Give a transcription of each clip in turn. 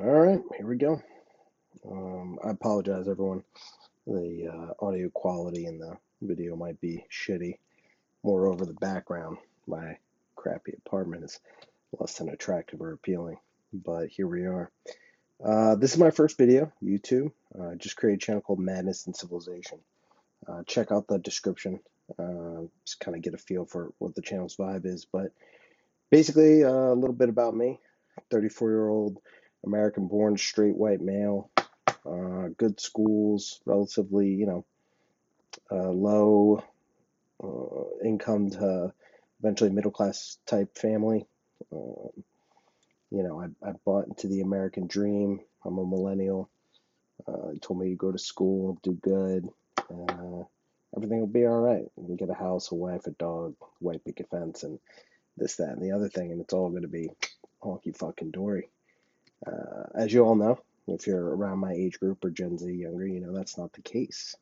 All right, here we go. I apologize, everyone. The audio quality in the video might be shitty. Moreover, the background, my crappy apartment, is less than attractive or appealing. But here we are. This is my first video, YouTube. I just created a channel called Madness and Civilization. Check out the description. Just kind of get a feel for what the channel's vibe is. But basically, a little bit about me. 34-year-old American-born straight white male. Good schools, relatively, low income to eventually middle class type family. Um, I bought into the American dream. I'm a millennial. He told me to go to school, do good. Uh, Everything will be all right. You can get a house, a wife, a dog, white picket fence, and this, that, and the other thing, and it's all going to be honky fucking dory. As you all know, if you're around my age group or Gen Z younger, you know that's not the case.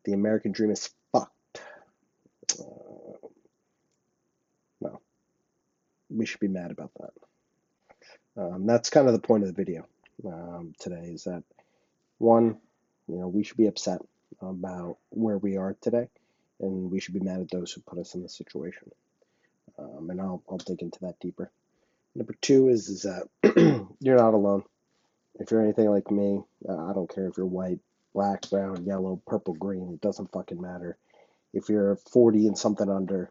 The American dream is fucked. Uh, no, we should be mad about that. That's kind of the point of the video today is that one, we should be upset about where we are today, and we should be mad at those who put us in this situation. And I'll dig into that deeper. Number two is that you're not alone. If you're anything like me, I don't care if you're white, black, brown, yellow, purple, green, it doesn't fucking matter. If you're 40 and something under,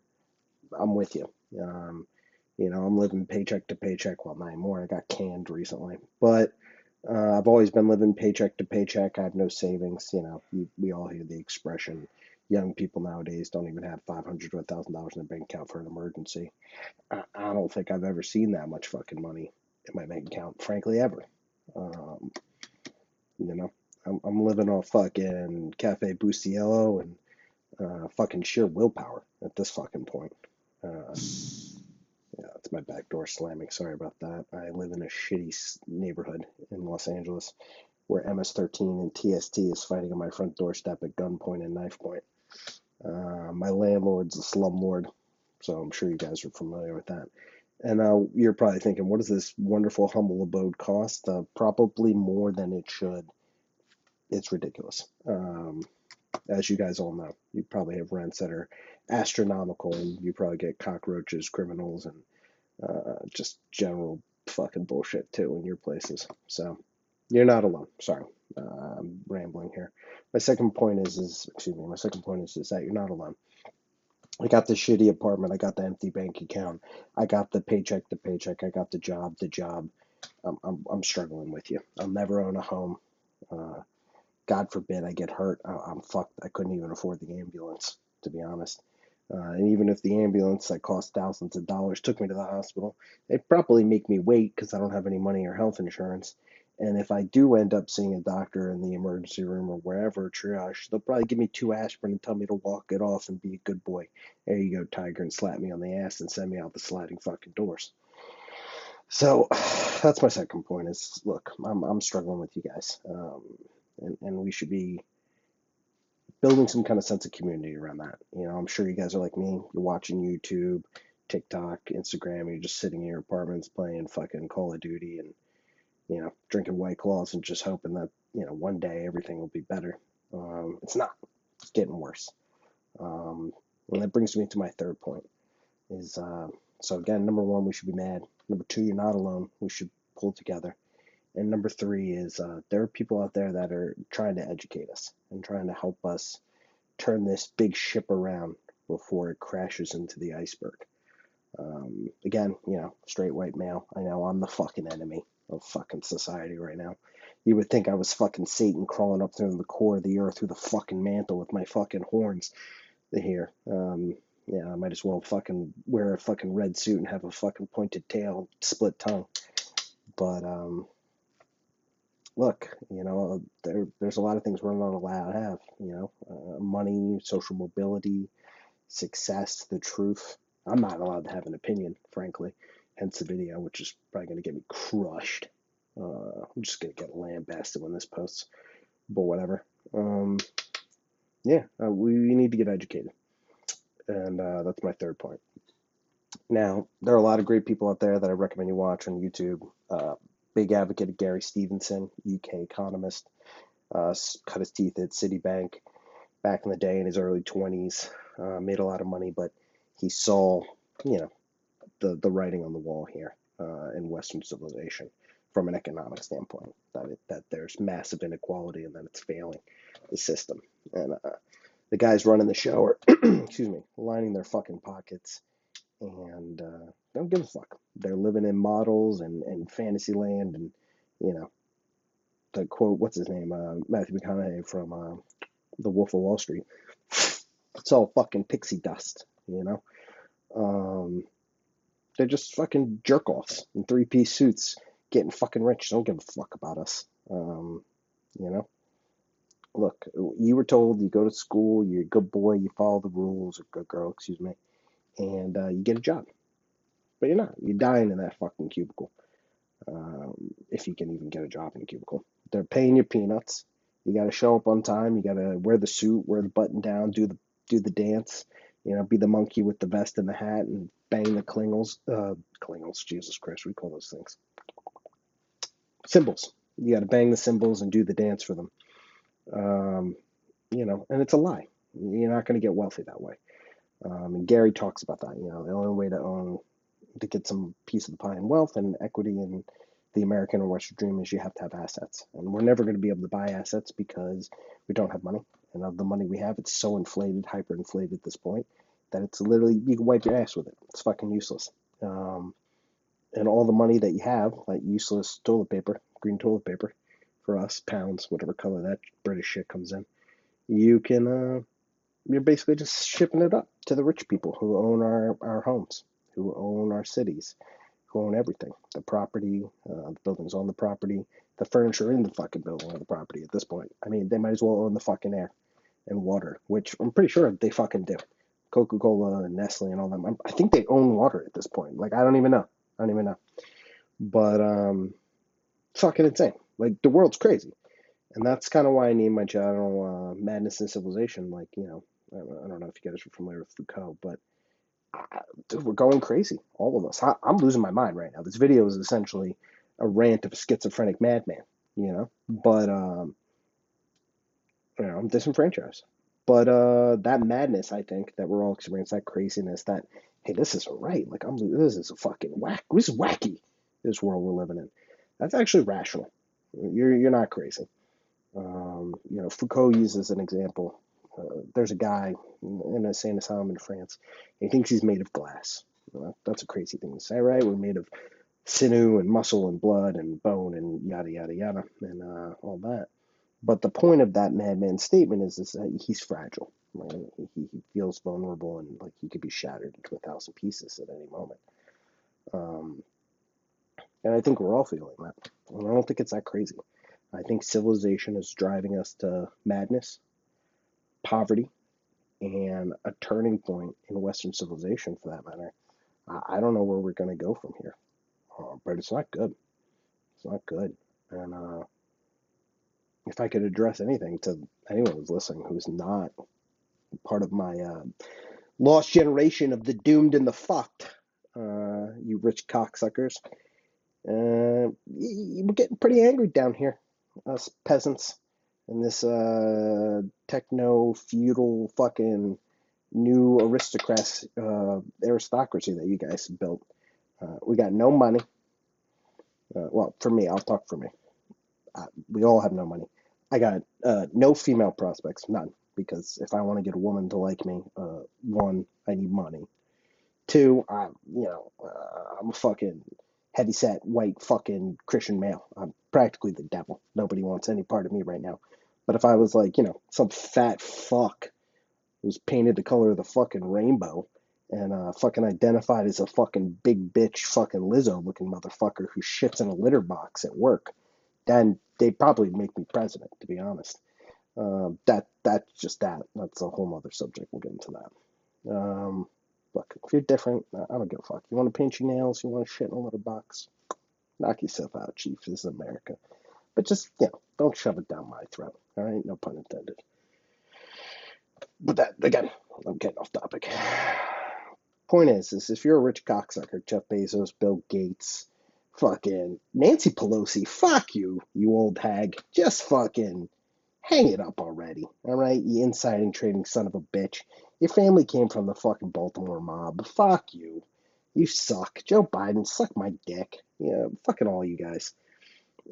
I'm with you. I'm living paycheck to paycheck. Well, not anymore. I got canned recently, but I've always been living paycheck to paycheck. I have no savings. We all hear the expression. Young people nowadays don't even have $500 to $1,000 in their bank account for an emergency. I don't think I've ever seen that much fucking money in my bank account, frankly, ever. Um, you know, I'm living off fucking Cafe Bustiello and fucking sheer willpower at this fucking point. Yeah, it's my back door slamming. Sorry about that. I live in a shitty neighborhood in Los Angeles where MS-13 and TST is fighting on my front doorstep at gunpoint and knife point. My landlord's a slumlord, so I'm sure you guys are familiar with that. And you're probably thinking, what does this wonderful, humble abode cost? Probably more than it should. It's ridiculous. As you guys all know, you probably have rents that are astronomical, and you probably get cockroaches, criminals, and just general fucking bullshit too in your places. So you're not alone. Sorry, I'm rambling here. My second point is excuse me. My second point is that you're not alone. I got the shitty apartment. I got the empty bank account. I got the paycheck to paycheck. I got the job. The job. I'm struggling with you. I'll never own a home. Uh, God forbid I get hurt. I'm fucked. I couldn't even afford the ambulance, to be honest. And even if the ambulance that cost thousands of dollars took me to the hospital, they'd probably make me wait because I don't have any money or health insurance. And if I do end up seeing a doctor in the emergency room or wherever, triage, they'll probably give me 2 aspirin and tell me to walk it off and be a good boy. There you go, Tiger, and slap me on the ass and send me out the sliding fucking doors. So that's my second point is, look, I'm struggling with you guys. And we should be building some kind of sense of community around that. I'm sure you guys are like me. You're watching YouTube, TikTok, Instagram. You're just sitting in your apartments playing fucking Call of Duty and drinking White Claws and just hoping that one day everything will be better. It's not. It's getting worse. And that brings me to my third point. Is so again, number one, we should be mad. Number two, you're not alone. We should pull together. And number three is there are people out there that are trying to educate us and trying to help us turn this big ship around before it crashes into the iceberg. Again, straight white male. I know I'm the fucking enemy of fucking society right now. You would think I was fucking Satan crawling up through the core of the earth through the fucking mantle with my fucking horns here. Yeah, I might as well fucking wear a fucking red suit and have a fucking pointed tail, split tongue. But look, there's a lot of things we're not allowed to have. Money, social mobility, success, the truth. I'm not allowed to have an opinion, frankly. Hence the video, which is probably going to get me crushed. I'm just going to get lambasted when this posts, but whatever. Yeah, we need to get educated, and that's my third point. Now, there are a lot of great people out there that I recommend you watch on YouTube. big advocate of Gary Stevenson, UK economist, cut his teeth at Citibank back in the day in his early 20s, made a lot of money, but he saw, you know, the writing on the wall here in Western civilization from an economic standpoint, that there's massive inequality and that it's failing the system. And the guys running the show are, excuse me, lining their fucking pockets and don't give a fuck. They're living in models and fantasy land, and you know, the quote, what's his name, Matthew McConaughey from The Wolf of Wall Street. It's all fucking pixie dust, you know. They're just fucking jerk offs in 3-piece suits, getting fucking rich. Don't give a fuck about us. You know, look, you were told you go to school, you're a good boy, you follow the rules, or good girl, excuse me, and you get a job. But you're not. You're dying in that fucking cubicle. If you can even get a job in a cubicle, they're paying you peanuts. You got to show up on time. You got to wear the suit, wear the button down, do the dance. You know, be the monkey with the vest and the hat, and bang the klingels. Klingels, Jesus Christ, we call those things cymbals. You got to bang the cymbals and do the dance for them. You know, and it's a lie. You're not going to get wealthy that way. And Gary talks about that. You know, the only way to get some piece of the pie and wealth and equity in the American or Western dream is you have to have assets. And we're never going to be able to buy assets because we don't have money. And of the money we have, it's so inflated, hyperinflated at this point, that it's literally, you can wipe your ass with it. It's fucking useless. And all the money that you have, like useless toilet paper, green toilet paper, for us, pounds, whatever color that British shit comes in, you're basically just shipping it up to the rich people who own our homes, who own our cities, who own everything. The property, the buildings on the property, the furniture in the fucking building on the property at this point. I mean, they might as well own the fucking air and water, which I'm pretty sure they fucking do. Coca-Cola and Nestle and all them. I think they own water at this point. Like, I don't even know. But, fucking insane. Like, the world's crazy. And that's kind of why I named my channel Madness and Civilization. Like, you know, I don't know if you guys are familiar with Foucault, but dude, we're going crazy, all of us. I'm losing my mind right now. This video is essentially a rant of a schizophrenic madman, you know. But you know, I'm disenfranchised. But that madness, I think, that we're all experiencing, that craziness, that hey, this isn't right. Like this is a fucking whack. This is wacky. This world we're living in. That's actually rational. You're not crazy. You know, Foucault uses an example. There's a guy in a sane asylum in France. He thinks he's made of glass. That's a crazy thing to say, right? We're made of sinew and muscle and blood and bone and yada yada yada and all that. But the point of that madman's statement is that he's fragile. Right? He feels vulnerable and like he could be shattered into 1,000 pieces at any moment. And I think we're all feeling that. And I don't think it's that crazy. I think civilization is driving us to madness, poverty, and a turning point in Western civilization, for that matter. I don't know where we're going to go from here, but it's not good. It's not good. And if I could address anything to anyone who's listening who's not part of my lost generation of the doomed and the fucked, you rich cocksuckers, we're getting pretty angry down here, us peasants, in this techno feudal fucking new aristocracy that you guys built. We got no money. Well, for me, I'll talk for me. We all have no money. I got no female prospects, none. Because if I want to get a woman to like me, one, I need money. Two, I'm a fucking heavyset white fucking Christian male. I'm practically the devil. Nobody wants any part of me right now. But if I was like, you know, some fat fuck who's painted the color of the fucking rainbow and fucking identified as a fucking big bitch fucking Lizzo looking motherfucker who shits in a litter box at work, then they'd probably make me president, to be honest. That's just that. That's a whole other subject. We'll get into that. Look, if you're different, I don't give a fuck. You want to paint your nails? You want to shit in a litter box? Knock yourself out, Chief. This is America. But just, you know, don't shove it down my throat. All right? No pun intended. But that, again, I'm getting off topic. Point is if you're a rich cocksucker, Jeff Bezos, Bill Gates, Fucking Nancy Pelosi, fuck you, you old hag. Just fucking hang it up already, all right? You insiding trading son of a bitch. Your family came from the fucking Baltimore mob. Fuck you. You suck. Joe Biden, suck my dick. Yeah, fucking all you guys.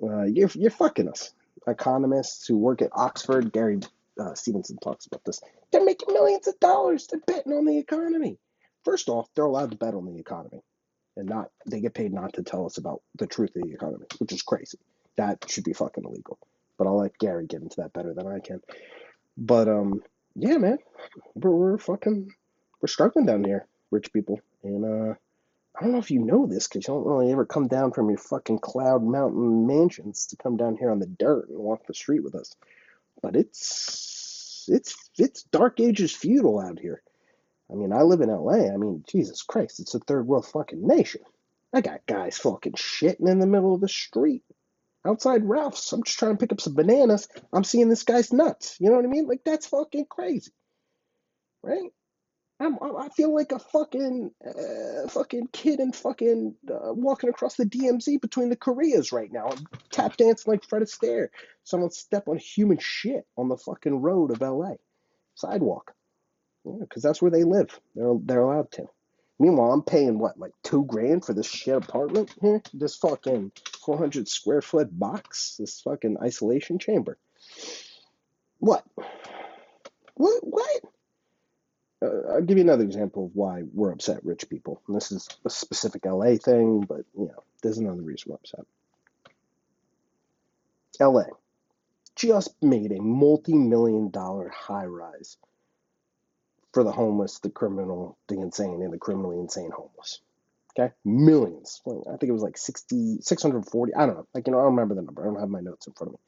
You're fucking us. Economists who work at Oxford, Gary Stevenson talks about this. They're making millions of dollars. They're betting on the economy. First off, they're allowed to bet on the economy, and not they get paid not to tell us about the truth of the economy, which is crazy. That should be fucking illegal. But I'll let Gary get into that better than I can. But yeah, man, we're fucking we're struggling down here, rich people, and I don't know if you know this because you don't really ever come down from your fucking cloud mountain mansions to come down here on the dirt and walk the street with us. But it's dark ages feudal out here. I mean, I live in LA. I mean, Jesus Christ, it's a third world fucking nation. I got guys fucking shitting in the middle of the street outside Ralph's. I'm just trying to pick up some bananas. I'm seeing this guy's nuts. You know what I mean? Like, that's fucking crazy, right? I feel like a fucking kid and fucking walking across the DMZ between the Koreas right now. I'm tap dancing like Fred Astaire. Someone step on human shit on the fucking road of LA sidewalk. Yeah, because that's where they live. They're allowed to. Meanwhile, I'm paying what, like $2,000 for this shit apartment here? This fucking 400 square foot box? This fucking isolation chamber? What? What? I'll give you another example of why we're upset, rich people. And this is a specific LA thing, but there's another reason we're upset. LA just made a multi-million-dollar high rise for the homeless, the criminal, the insane, and the criminally insane homeless. Okay, millions. I think it was like 640. I don't know. Like, I don't remember the number. I don't have my notes in front of me.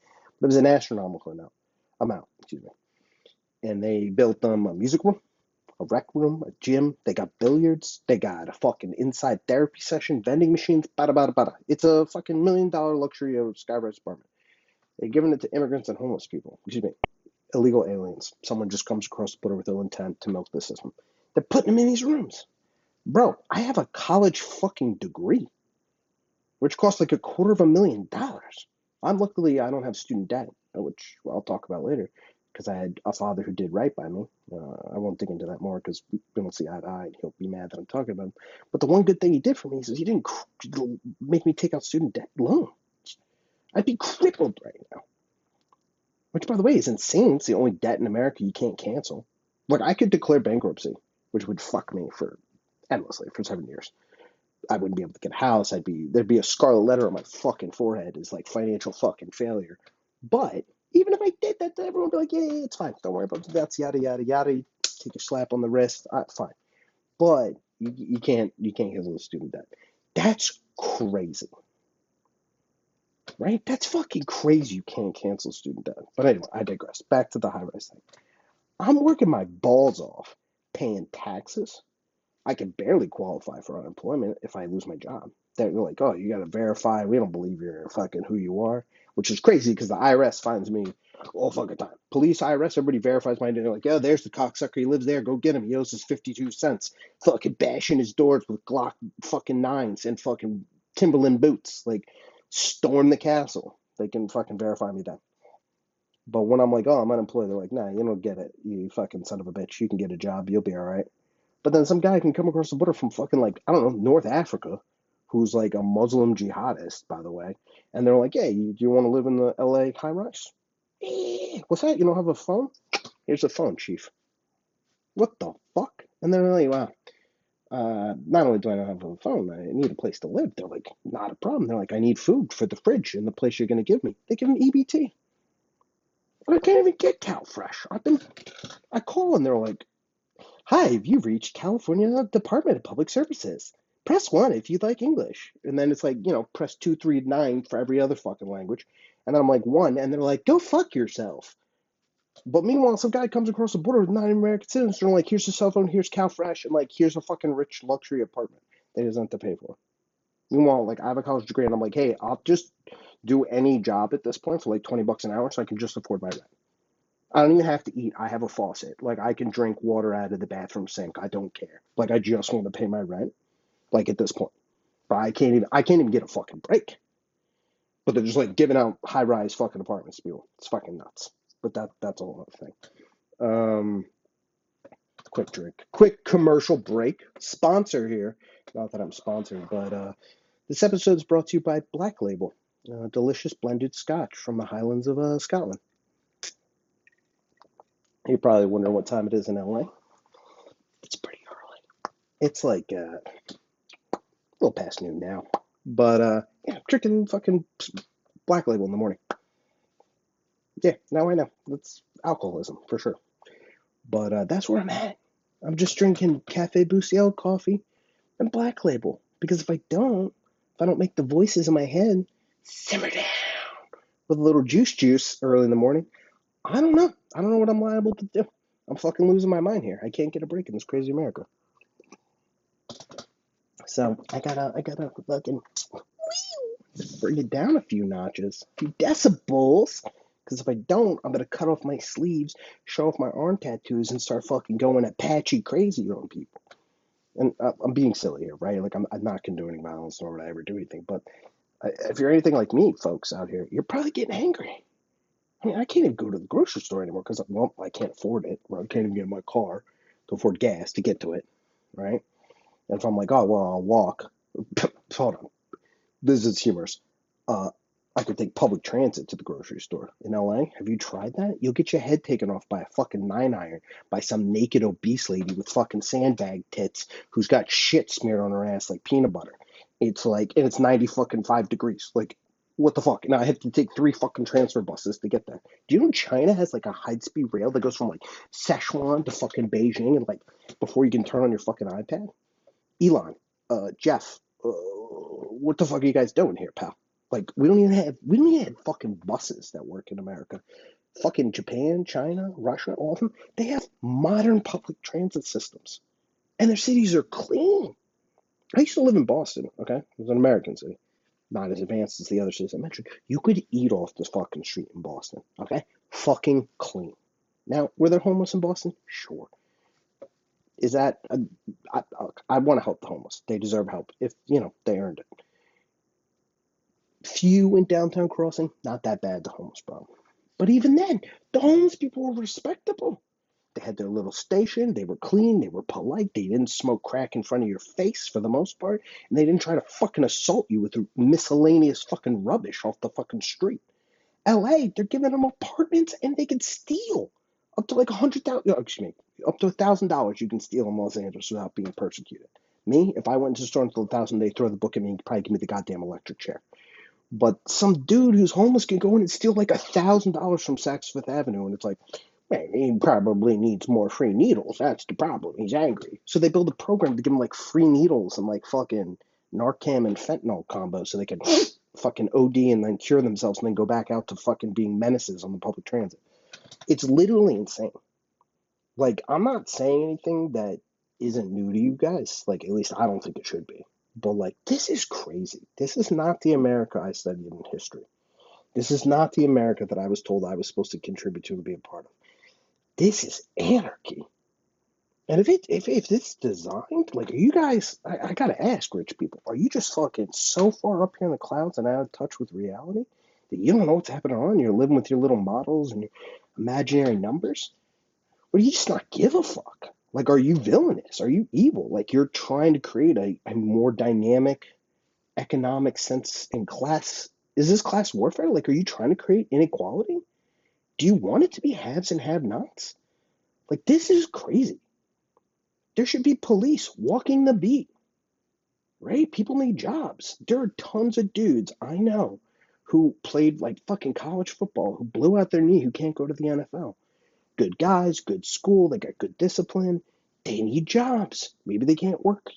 But it was an astronomical amount. Excuse me. And they built them a music room, a rec room, a gym. They got billiards. They got a fucking inside therapy session, vending machines. Bada bada bada. It's a fucking $1 million luxury of Skyrise apartment. They're giving it to immigrants and homeless people. Excuse me, illegal aliens. Someone just comes across the border with ill intent to milk the system. They're putting them in these rooms. Bro, I have a college fucking degree, which costs like $250,000. I don't have student debt, which I'll talk about later, because I had a father who did right by me. I won't dig into that more because we don't see eye to eye, and he'll be mad that I'm talking about him. But the one good thing he did for me is he didn't make me take out student debt loan. I'd be crippled right now, which, by the way, is insane. It's the only debt in America you can't cancel. Like, I could declare bankruptcy, which would fuck me for endlessly for 7 years. I wouldn't be able to get a house. There'd be a scarlet letter on my fucking forehead as like financial fucking failure. But even if I did that, everyone would be like, yeah, it's fine. Don't worry about the debts, yada yada yada. Take a slap on the wrist, fine. But you can't handle the student debt. That's crazy, right? That's fucking crazy. You can't cancel student debt. But anyway, I digress. Back to the high rise thing. I'm working my balls off, paying taxes. I can barely qualify for unemployment if I lose my job. They're like, oh, you got to verify. We don't believe you're fucking who you are, which is crazy because the IRS finds me all fucking time. Police, IRS, everybody verifies my identity. They're like, oh, there's the cocksucker. He lives there. Go get him. He owes us 52 cents. Fucking bashing his doors with Glock fucking nines and fucking Timberland boots. Like, storm the castle. They can fucking verify me then. But when I'm like, oh, I'm unemployed, they're like, nah, you don't get it. You fucking son of a bitch. You can get a job. You'll be all right. But then some guy can come across the border from fucking, like, I don't know, North Africa, who's like a Muslim jihadist, by the way. And they're like, hey, do you want to live in the LA high rise? What's that? You don't have a phone? Here's a phone, chief. What the fuck? And they're like, wow. Not only do I not have a phone, I need a place to live. They're like, not a problem. They're like, I need food for the fridge in the place you're going to give me. They give them EBT. I can't even get CalFresh. I call and they're like, hi, you've reached California Department of Public Services. Press 1 if you'd like English. And then it's like, press 2, 3, 9 for every other fucking language. And then I'm like, 1, and they're like, go fuck yourself. But meanwhile, some guy comes across the border with non-American citizens, and they're like, here's a cell phone, here's CalFresh, and like, here's a fucking rich luxury apartment that he doesn't have to pay for. Meanwhile, like, I have a college degree, and I'm like, hey, I'll just do any job at this point for like $20 an hour so I can just afford my rent. I don't even have to eat. I have a faucet. Like, I can drink water out of the bathroom sink. I don't care. Like, I just want to pay my rent. Like, at this point. But I can't even get a fucking break. But they're just like giving out high-rise fucking apartments to people. It's fucking nuts. But that's a whole other thing. Um, quick drink, quick commercial break. Sponsor here. Not that I'm sponsored, but this episode is brought to you by Black Label, delicious blended Scotch from the Highlands of Scotland. You're probably wondering what time it is in LA. It's pretty early. It's like a little past noon now. But yeah, drinking fucking Black Label in the morning. Yeah, now I know. That's alcoholism for sure. But that's where I'm at. I'm just drinking Cafe Buciel coffee and Black Label. Because if I don't make the voices in my head simmer down with a little juice early in the morning, I don't know. I don't know what I'm liable to do. I'm fucking losing my mind here. I can't get a break in this crazy America. So I gotta fucking bring it down a few notches, a few decibels. Because if I don't, I'm gonna cut off my sleeves, show off my arm tattoos, and start fucking going Apache crazy on people. And I'm being silly here, right? Like I'm not condoning violence, nor would I ever do anything. But if you're anything like me, folks out here, you're probably getting angry. I mean, I can't even go to the grocery store anymore because, well, I can't afford it. Or I can't even get in my car to afford gas to get to it, right? And if I'm like, oh, well, I'll walk. Hold on. This is humorous. Uh, I could take public transit to the grocery store in LA. Have you tried that? You'll get your head taken off by a fucking 9-iron by some naked obese lady with fucking sandbag tits who's got shit smeared on her ass like peanut butter. It's like, and it's 90 fucking 5 degrees. Like, what the fuck? Now I have to take 3 fucking transfer buses to get there. Do you know China has like a high speed rail that goes from like Sichuan to fucking Beijing and like before you can turn on your fucking iPad? Elon, Jeff, what the fuck are you guys doing here, pal? Like we don't even have fucking buses that work in America. Fucking Japan, China, Russia, all of them, they have modern public transit systems. And their cities are clean. I used to live in Boston, okay? It was an American city. Not as advanced as the other cities I mentioned. You could eat off this fucking street in Boston, okay? Fucking clean. Now, were there homeless in Boston? Sure. Is that I want to help the homeless. They deserve help if they earned it. Few in downtown Crossing, not that bad. The homeless problem, but even then, the homeless people were respectable. They had their little station. They were clean. They were polite. They didn't smoke crack in front of your face for the most part, and they didn't try to fucking assault you with miscellaneous fucking rubbish off the fucking street. LA, they're giving them apartments and they can steal up to like 100,000. Excuse me, up to $1,000 you can steal in Los Angeles without being persecuted. Me, if I went into the store and stole 1,000, they throw the book at me and probably give me the goddamn electric chair. But some dude who's homeless can go in and steal like $1,000 from Saks Fifth Avenue, and it's like, man, he probably needs more free needles. That's the problem. He's angry. So they build a program to give him like free needles and like fucking Narcan and fentanyl combo so they can fucking OD and then cure themselves and then go back out to fucking being menaces on the public transit. It's literally insane. Like, I'm not saying anything that isn't new to you guys. Like, at least I don't think it should be. But, like, this is crazy. This is not the America I studied in history. This is not the America that I was told I was supposed to contribute to and be a part of. This is anarchy. And if it's designed, like, are you guys, I gotta ask, rich people, are you just fucking so far up here in the clouds and out of touch with reality that you don't know what's happening on? You're living with your little models and your imaginary numbers? Or do you just not give a fuck? Like, are you villainous? Are you evil? Like, you're trying to create a more dynamic economic sense in class. Is this class warfare? Like, are you trying to create inequality? Do you want it to be haves and have nots? Like, this is crazy. There should be police walking the beat, right? People need jobs. There are tons of dudes I know who played like fucking college football, who blew out their knee, who can't go to the NFL. Good guys, good school, they got good discipline. They need jobs. Maybe they can't work.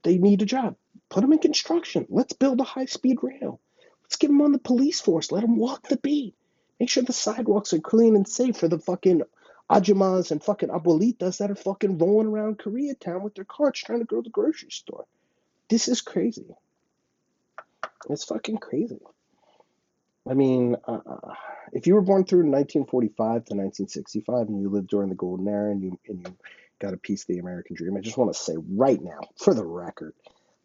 They need a job. Put them in construction. Let's build a high speed rail. Let's get them on the police force. Let them walk the beat. Make sure the sidewalks are clean and safe for the fucking ajumas and fucking abuelitas that are fucking rolling around Koreatown with their carts trying to go to the grocery store. This is crazy. It's fucking crazy. I mean, if you were born through 1945 to 1965 and you lived during the golden era and you got a piece of the American dream, I just want to say right now, for the record,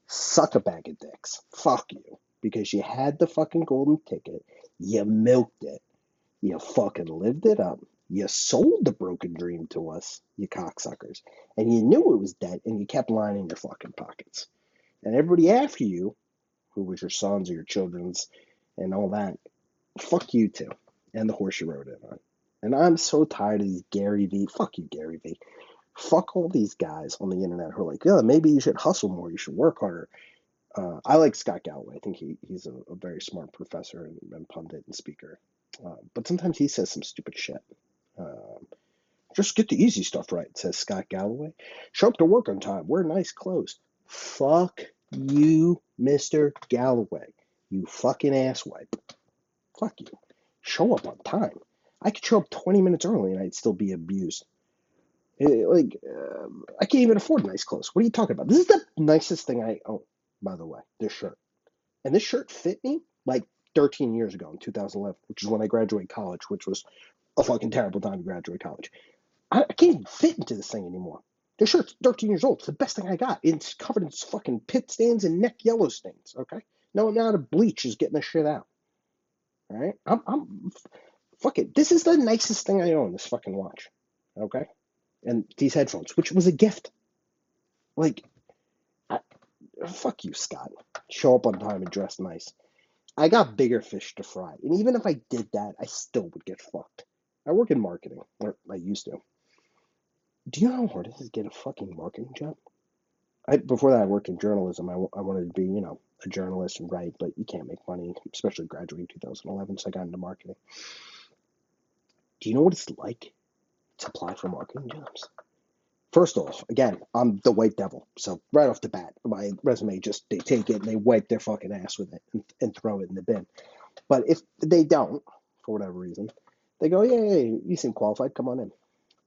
Suck a bag of dicks. Fuck you. Because you had the fucking golden ticket. You milked it. You fucking lived it up. You sold the broken dream to us, you cocksuckers. And you knew it was dead, and you kept lining your fucking pockets. And everybody after you, who was your sons or your children's and all that, fuck you too. And the horse you rode in on. And I'm so tired of these Gary V. Fuck you, Gary V. Fuck all these guys on the internet who are like, yeah, maybe you should hustle more. You should work harder. I like Scott Galloway. I think he's a very smart professor and pundit and speaker. But sometimes he says some stupid shit. Uh, just get the easy stuff right, says Scott Galloway. Show up to work on time. Wear nice clothes. Fuck you, Mr. Galloway. You fucking asswipe. Fuck you. Show up on time. I could show up 20 minutes early and I'd still be abused. I can't even afford nice clothes. What are you talking about? This is the nicest thing I own, by the way, this shirt. And this shirt fit me like 13 years ago in 2011, which is when I graduated college, which was a fucking terrible time to graduate college. I can't even fit into this thing anymore. This shirt's 13 years old. It's the best thing I got. It's covered in fucking pit stains and neck yellow stains, okay? No amount of bleach is getting this shit out. All right? Fuck it. This is the nicest thing I own, this fucking watch. Okay? And these headphones, which was a gift. Like, I, fuck you, Scott. Show up on time and dress nice. I got bigger fish to fry. And even if I did that, I still would get fucked. I work in marketing, or I used to. Do you know how hard it is to get a fucking marketing job? Before that, I worked in journalism. I wanted to be, a journalist and write, but you can't make money, especially graduating in 2011, so I got into marketing. Do you know what it's like to apply for marketing jobs? First off, again, I'm the white devil. So right off the bat, my resume they take it and they wipe their fucking ass with it and throw it in the bin. But if they don't, for whatever reason, they go, yeah, you seem qualified, come on in.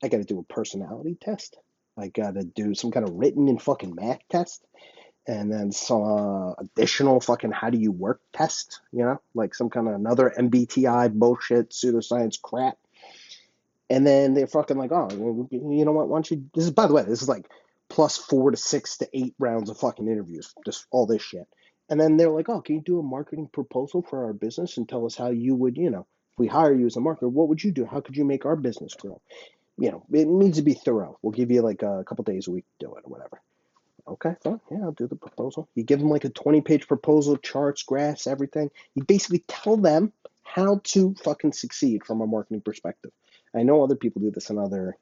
I got to do a personality test. I got to do some kind of written and fucking math test. And then some additional fucking how do you work test, like some kind of another MBTI bullshit, pseudoscience crap. And then they're fucking like, oh, you know what? Why don't you? This is, by the way, this is like plus 4 to 6 to 8 rounds of fucking interviews, just all this shit. And then they're like, oh, can you do a marketing proposal for our business and tell us how you would, if we hire you as a marketer, what would you do? How could you make our business grow? It needs to be thorough. We'll give you like a couple days a week to do it or whatever. Okay, fine. Yeah, I'll do the proposal. You give them like a 20-page proposal, charts, graphs, everything. You basically tell them how to fucking succeed from a marketing perspective. I know other people do this in other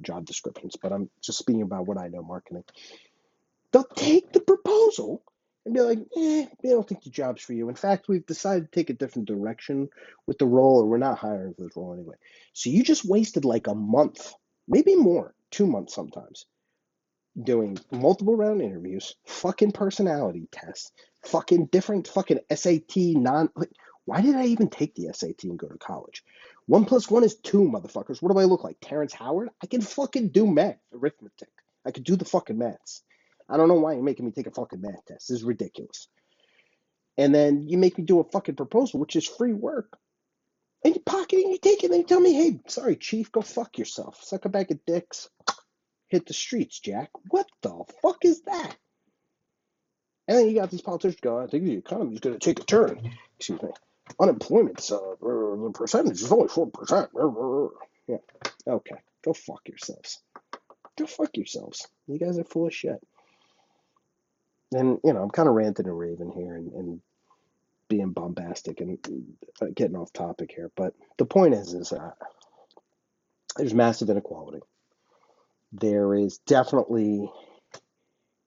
job descriptions, but I'm just speaking about what I know marketing. They'll take the proposal and be like, we don't think the job's for you. In fact, we've decided to take a different direction with the role, or we're not hiring for this role anyway. So you just wasted like a month, maybe more, 2 months sometimes, doing multiple round interviews, fucking personality tests, fucking different fucking SAT why did I even take the SAT and go to college? 1 + 1 is 2, motherfuckers. What do I look like? Terrence Howard? I can fucking do math, arithmetic. I can do the fucking maths. I don't know why you're making me take a fucking math test. This is ridiculous. And then you make me do a fucking proposal, which is free work. And you pocket it and you take it and you tell me, hey, sorry, chief, go fuck yourself. Suck a bag of dicks. Hit the streets, Jack. What the fuck is that? And then you got these politicians going, I think the economy is going to take a turn. Excuse me. Unemployment's the percentage is only 4%. Yeah. Okay. Go fuck yourselves. Go fuck yourselves. You guys are full of shit. And, I'm kind of ranting and raving here and being bombastic and getting off topic here. But the point is there's massive inequality. There is definitely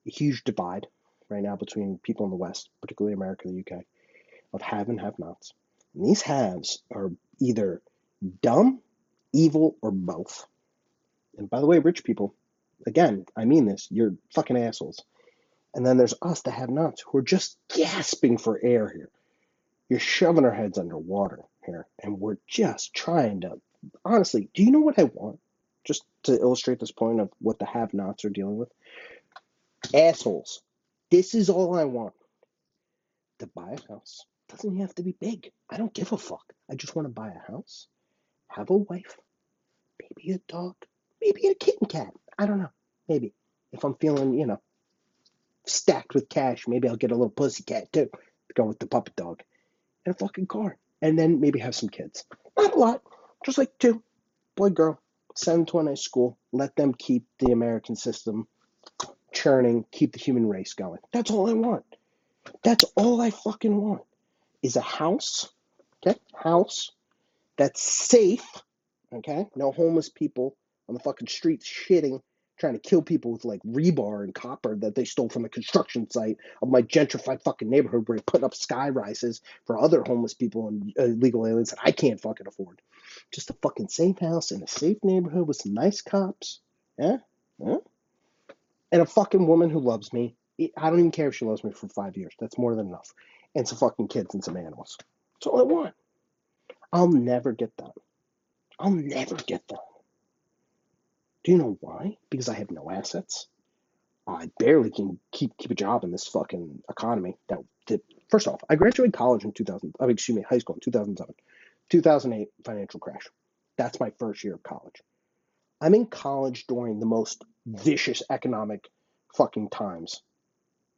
a huge divide right now between people in the West, particularly America and the UK, of have and have-nots. And these haves are either dumb, evil, or both. And by the way, rich people, again, I mean this, you're fucking assholes. And then there's us, the have-nots, who are just gasping for air here. You're shoving our heads underwater here, and we're just trying to, honestly, do you know what I want? Just to illustrate this point of what the have-nots are dealing with. Assholes. This is all I want. To buy a house. Doesn't have to be big. I don't give a fuck. I just want to buy a house, have a wife, maybe a dog, maybe a kitten cat. I don't know. Maybe. If I'm feeling, stacked with cash. Maybe I'll get a little pussycat too to go with the puppet dog and a fucking car. And then maybe have some kids. Not a lot, just like 2, boy, girl, send them to a nice school, let them keep the American system churning, keep the human race going. That's all I want. That's all I fucking want is a house, okay? House that's safe, okay? No homeless people on the fucking streets shitting, trying to kill people with like rebar and copper that they stole from the construction site of my gentrified fucking neighborhood where they put up sky rises for other homeless people and illegal aliens that I can't fucking afford. Just a fucking safe house in a safe neighborhood with some nice cops. Yeah? Yeah? And a fucking woman who loves me. I don't even care if she loves me for 5 years. That's more than enough. And some fucking kids and some animals. That's all I want. I'll never get that. I'll never get that. Do you know why? Because I have no assets. I barely can keep a job in this fucking economy. First off, I graduated college in 2000. I mean, excuse me, high school in 2007. 2008 financial crash. That's my first year of college. I'm in college during the most vicious economic fucking times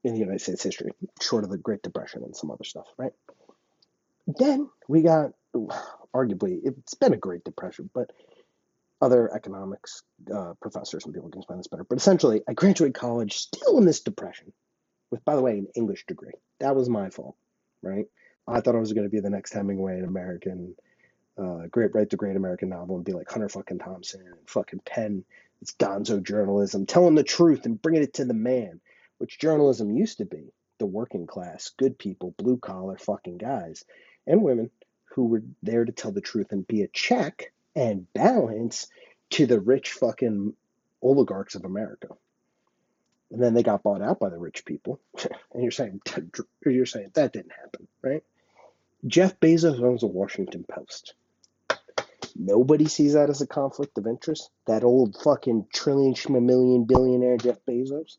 in the United States history, short of the Great Depression and some other stuff, right? Then we got, arguably, it's been a Great Depression, but other economics professors and people can explain this better. But essentially, I graduated college still in this depression with, by the way, an English degree. That was my fault, right? I thought I was going to be the next Hemingway, an American, write the great American novel and be like Hunter fucking Thompson and fucking pen it's gonzo journalism, telling the truth and bringing it to the man, which journalism used to be. The working class, good people, blue collar fucking guys and women who were there to tell the truth and be a check and balance to the rich fucking oligarchs of America. And then they got bought out by the rich people. And you're saying that didn't happen, right? Jeff Bezos owns the Washington Post. Nobody sees that as a conflict of interest. That old fucking trillion schmillion billionaire Jeff Bezos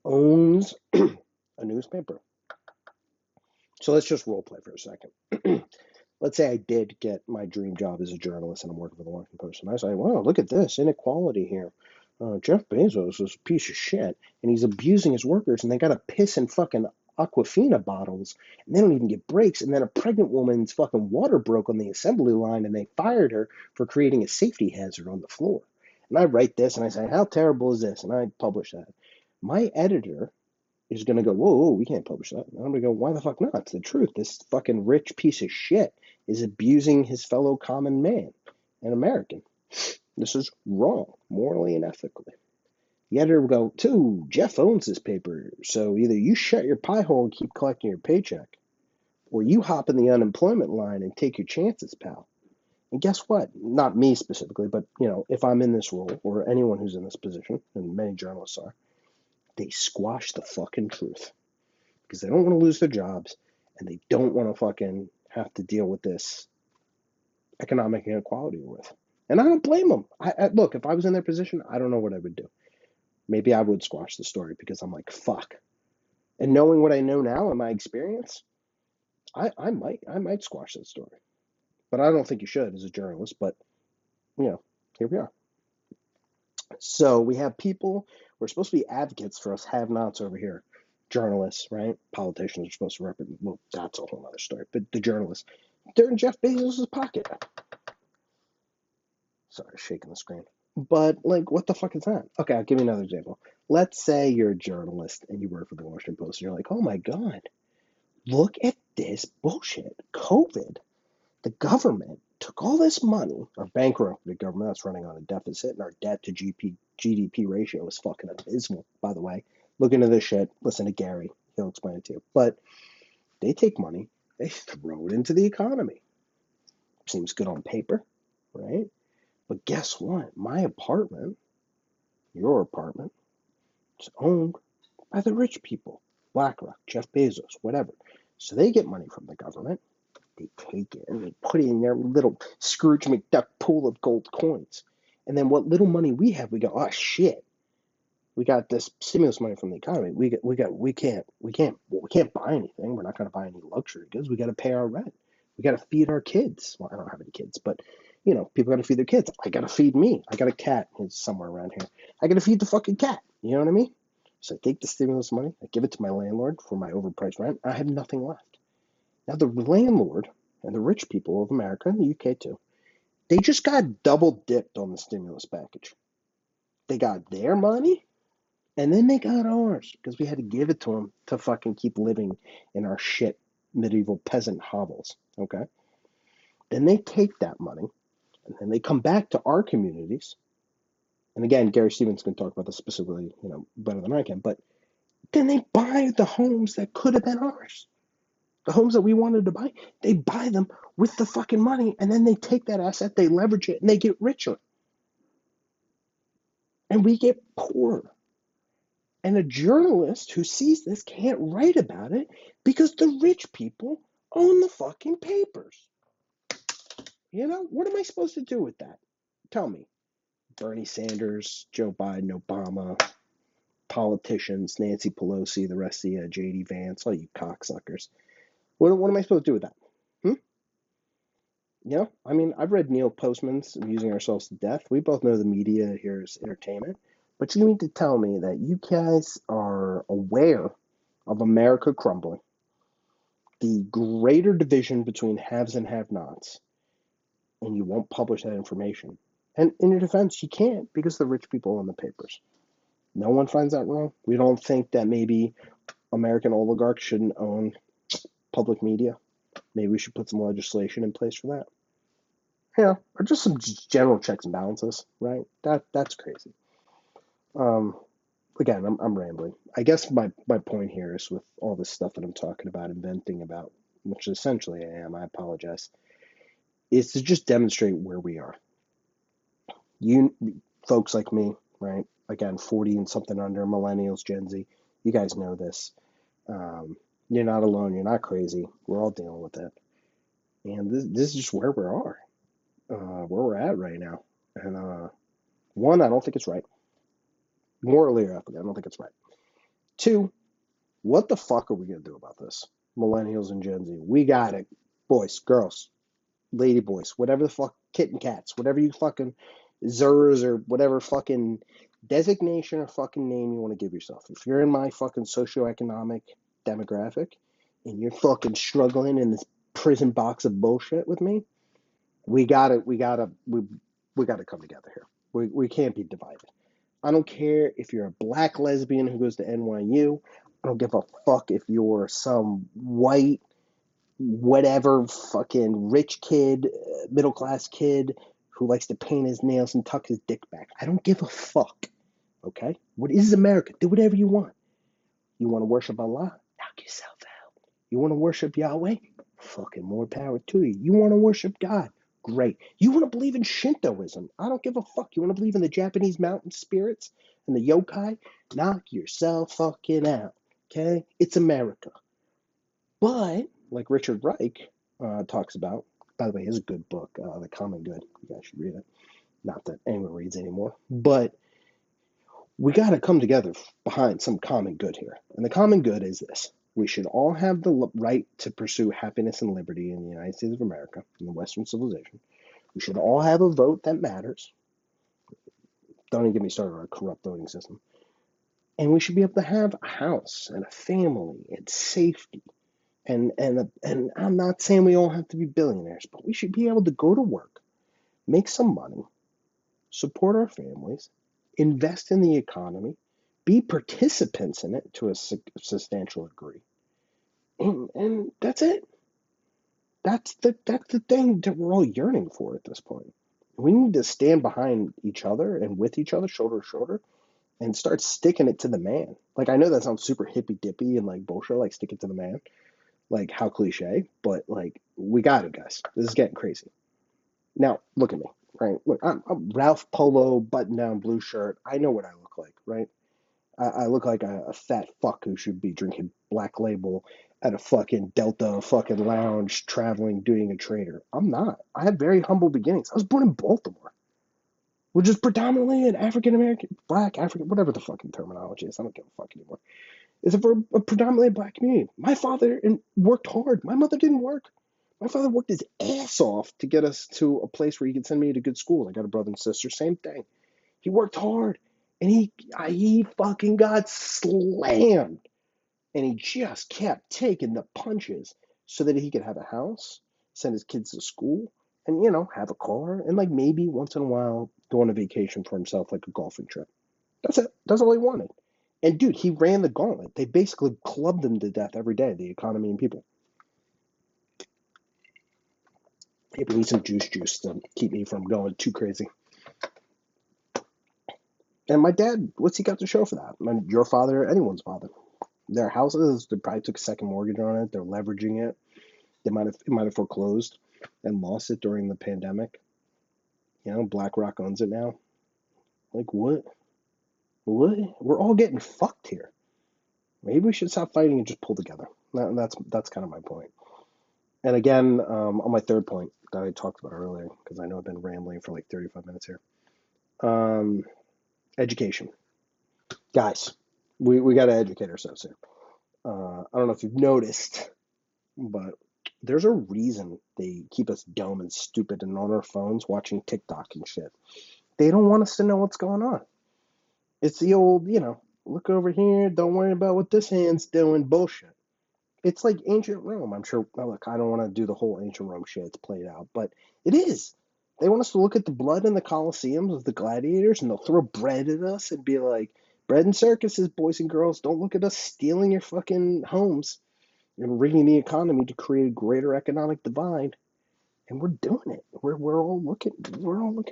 owns a newspaper. So let's just role play for a second. Let's say I did get my dream job as a journalist and I'm working for the Washington Post. And I say, wow, look at this inequality here. Jeff Bezos is a piece of shit and he's abusing his workers and they got to piss in fucking Aquafina bottles and they don't even get breaks. And then a pregnant woman's fucking water broke on the assembly line and they fired her for creating a safety hazard on the floor. And I write this and I say, how terrible is this? And I publish that. My editor is going to go, whoa, we can't publish that. And I'm going to go, why the fuck not? It's the truth. This fucking rich piece of shit is abusing his fellow common man, an American. This is wrong, morally and ethically. The editor will go, too, Jeff owns this paper, so either you shut your pie hole and keep collecting your paycheck, or you hop in the unemployment line and take your chances, pal. And guess what? Not me specifically, but, if I'm in this role, or anyone who's in this position, and many journalists are, they squash the fucking truth because they don't want to lose their jobs and they don't want to fucking have to deal with this economic inequality we're with. And I don't blame them. Look, if I was in their position, I don't know what I would do. Maybe I would squash the story because I'm like, fuck. And knowing what I know now in my experience, I might squash that story. But I don't think you should as a journalist. But, here we are. So we have people who are supposed to be advocates for us have-nots over here. Journalists, right? Politicians are supposed to represent, well, that's a whole other story. But the journalists, they're in Jeff Bezos' pocket. Sorry, shaking the screen. But, what the fuck is that? Okay, I'll give you another example. Let's say you're a journalist and you work for the Washington Post and you're like, oh my God, look at this bullshit. COVID. The government took all this money, our bankrupted government that's running on a deficit, and our debt to GDP ratio is fucking abysmal, by the way. Look into this shit. Listen to Gary. He'll explain it to you. But they take money, they throw it into the economy. Seems good on paper, right? But guess what? My apartment, your apartment, is owned by the rich people. BlackRock, Jeff Bezos, whatever. So they get money from the government. They take it and they put it in their little Scrooge McDuck pool of gold coins. And then what little money we have, we go, oh shit. We got this stimulus money from the economy. We can't buy anything. We're not going to buy any luxury goods. We got to pay our rent. We got to feed our kids. Well, I don't have any kids, but people got to feed their kids. I got to feed me. I got a cat who's somewhere around here. I got to feed the fucking cat. You know what I mean? So I take the stimulus money, I give it to my landlord for my overpriced rent, I have nothing left. Now the landlord and the rich people of America and the UK too, they just got double dipped on the stimulus package. They got their money and then they got ours because we had to give it to them to fucking keep living in our shit medieval peasant hovels. Okay. Then they take that money and then they come back to our communities. And again, Gary Stevens can talk about this specifically, better than I can. But then they buy the homes that could have been ours, the homes that we wanted to buy. They buy them with the fucking money, and then they take that asset, they leverage it, and they get richer, and we get poorer. And a journalist who sees this can't write about it because the rich people own the fucking papers. What am I supposed to do with that? Tell me. Bernie Sanders, Joe Biden, Obama, politicians, Nancy Pelosi, the rest of you, J.D. Vance, all you cocksuckers. What am I supposed to do with that? Hmm? I've read Neil Postman's Amusing Ourselves to Death. We both know the media here is entertainment. But you need to tell me that you guys are aware of America crumbling, the greater division between haves and have-nots, and you won't publish that information. And in your defense, you can't because the rich people own the papers. No one finds that wrong. We don't think that maybe American oligarchs shouldn't own public media. Maybe we should put some legislation in place for that. Or just some general checks and balances, right? That's crazy. Again, I'm rambling. I guess my point here is with all this stuff that I'm talking about and venting about, which essentially I am, I apologize, is to just demonstrate where we are. You folks like me, right? Again, 40 and something under, millennials, Gen Z, you guys know this. You're not alone. You're not crazy. We're all dealing with it. And this is just where we are, where we're at right now. And one, I don't think it's right. Morally or ethically, I don't think it's right. Two, what the fuck are we going to do about this? Millennials and Gen Z. We got it. Boys, girls, lady boys, whatever the fuck, kitten cats, whatever you fucking Zers or whatever fucking designation or fucking name you want to give yourself. If you're in my fucking socioeconomic demographic and you're fucking struggling in this prison box of bullshit with me, we gotta come together here. We can't be divided. I don't care if you're a black lesbian who goes to NYU. I don't give a fuck if you're some white, whatever, fucking rich kid, middle class kid who likes to paint his nails and tuck his dick back. I don't give a fuck. Okay? What is America? Do whatever you want. You want to worship Allah? Knock yourself out. You want to worship Yahweh? Fucking more power to you. You want to worship God? Great. You want to believe in Shintoism? I don't give a fuck. You want to believe in the Japanese mountain spirits and the yokai? Knock yourself fucking out. Okay? It's America. But, like Richard Reich talks about, by the way, it's a good book, The Common Good. You guys should read it. Not that anyone reads anymore. But we got to come together behind some common good here. And the common good is this. We should all have the right to pursue happiness and liberty in the United States of America, in the Western civilization. We should all have a vote that matters. Don't even get me started on a corrupt voting system. And we should be able to have a house and a family and safety. And I'm not saying we all have to be billionaires, but we should be able to go to work, make some money, support our families, invest in the economy, be participants in it to a substantial degree. And that's it. That's the thing that we're all yearning for at this point. We need to stand behind each other and with each other, shoulder to shoulder, and start sticking it to the man. Like, I know that sounds super hippy dippy and like bullshit, like stick it to the man. Like, how cliche, but like, we got it, guys. This is getting crazy. Now, look at me, right? Look, I'm Ralph Polo, button down, blue shirt. I know what I look like, right? I look like a fat fuck who should be drinking Black Label at a fucking Delta fucking lounge, traveling, doing a trader. I'm not. I have very humble beginnings. I was born in Baltimore, which is predominantly an African American, Black, African, whatever the fucking terminology is. I don't give a fuck anymore. It's a predominantly Black community. My father worked hard. My mother didn't work. My father worked his ass off to get us to a place where he could send me to good school. I got a brother and sister, same thing. He worked hard. And he fucking got slammed. And he just kept taking the punches so that he could have a house, send his kids to school, and, have a car, and like maybe once in a while go on a vacation for himself, like a golfing trip. That's it. That's all he wanted. And dude, he ran the gauntlet. They basically clubbed him to death every day, the economy and people. Hey, we need some juice to keep me from going too crazy. And my dad, what's he got to show for that? I mean, your father, anyone's father. Their houses, they probably took a second mortgage on it. They're leveraging it. It might have foreclosed and lost it during the pandemic. BlackRock owns it now. Like what? What? We're all getting fucked here. Maybe we should stop fighting and just pull together. That's kind of my point. And again, on my third point that I talked about earlier, because I know I've been rambling for like 35 minutes here. Um, Education, guys. We got to educate ourselves here. I don't know if you've noticed, but there's a reason they keep us dumb and stupid and on our phones watching TikTok and shit. They don't want us to know what's going on. It's the old, look over here, don't worry about what this hand's doing bullshit. It's like ancient Rome. I'm sure, well, look, I don't want to do the whole ancient Rome shit. It's played out, but it is. They want us to look at the blood in the Colosseums of the gladiators and they'll throw bread at us and be like, bread and circuses, boys and girls. Don't look at us stealing your fucking homes and rigging the economy to create a greater economic divide. And we're doing it. We're all looking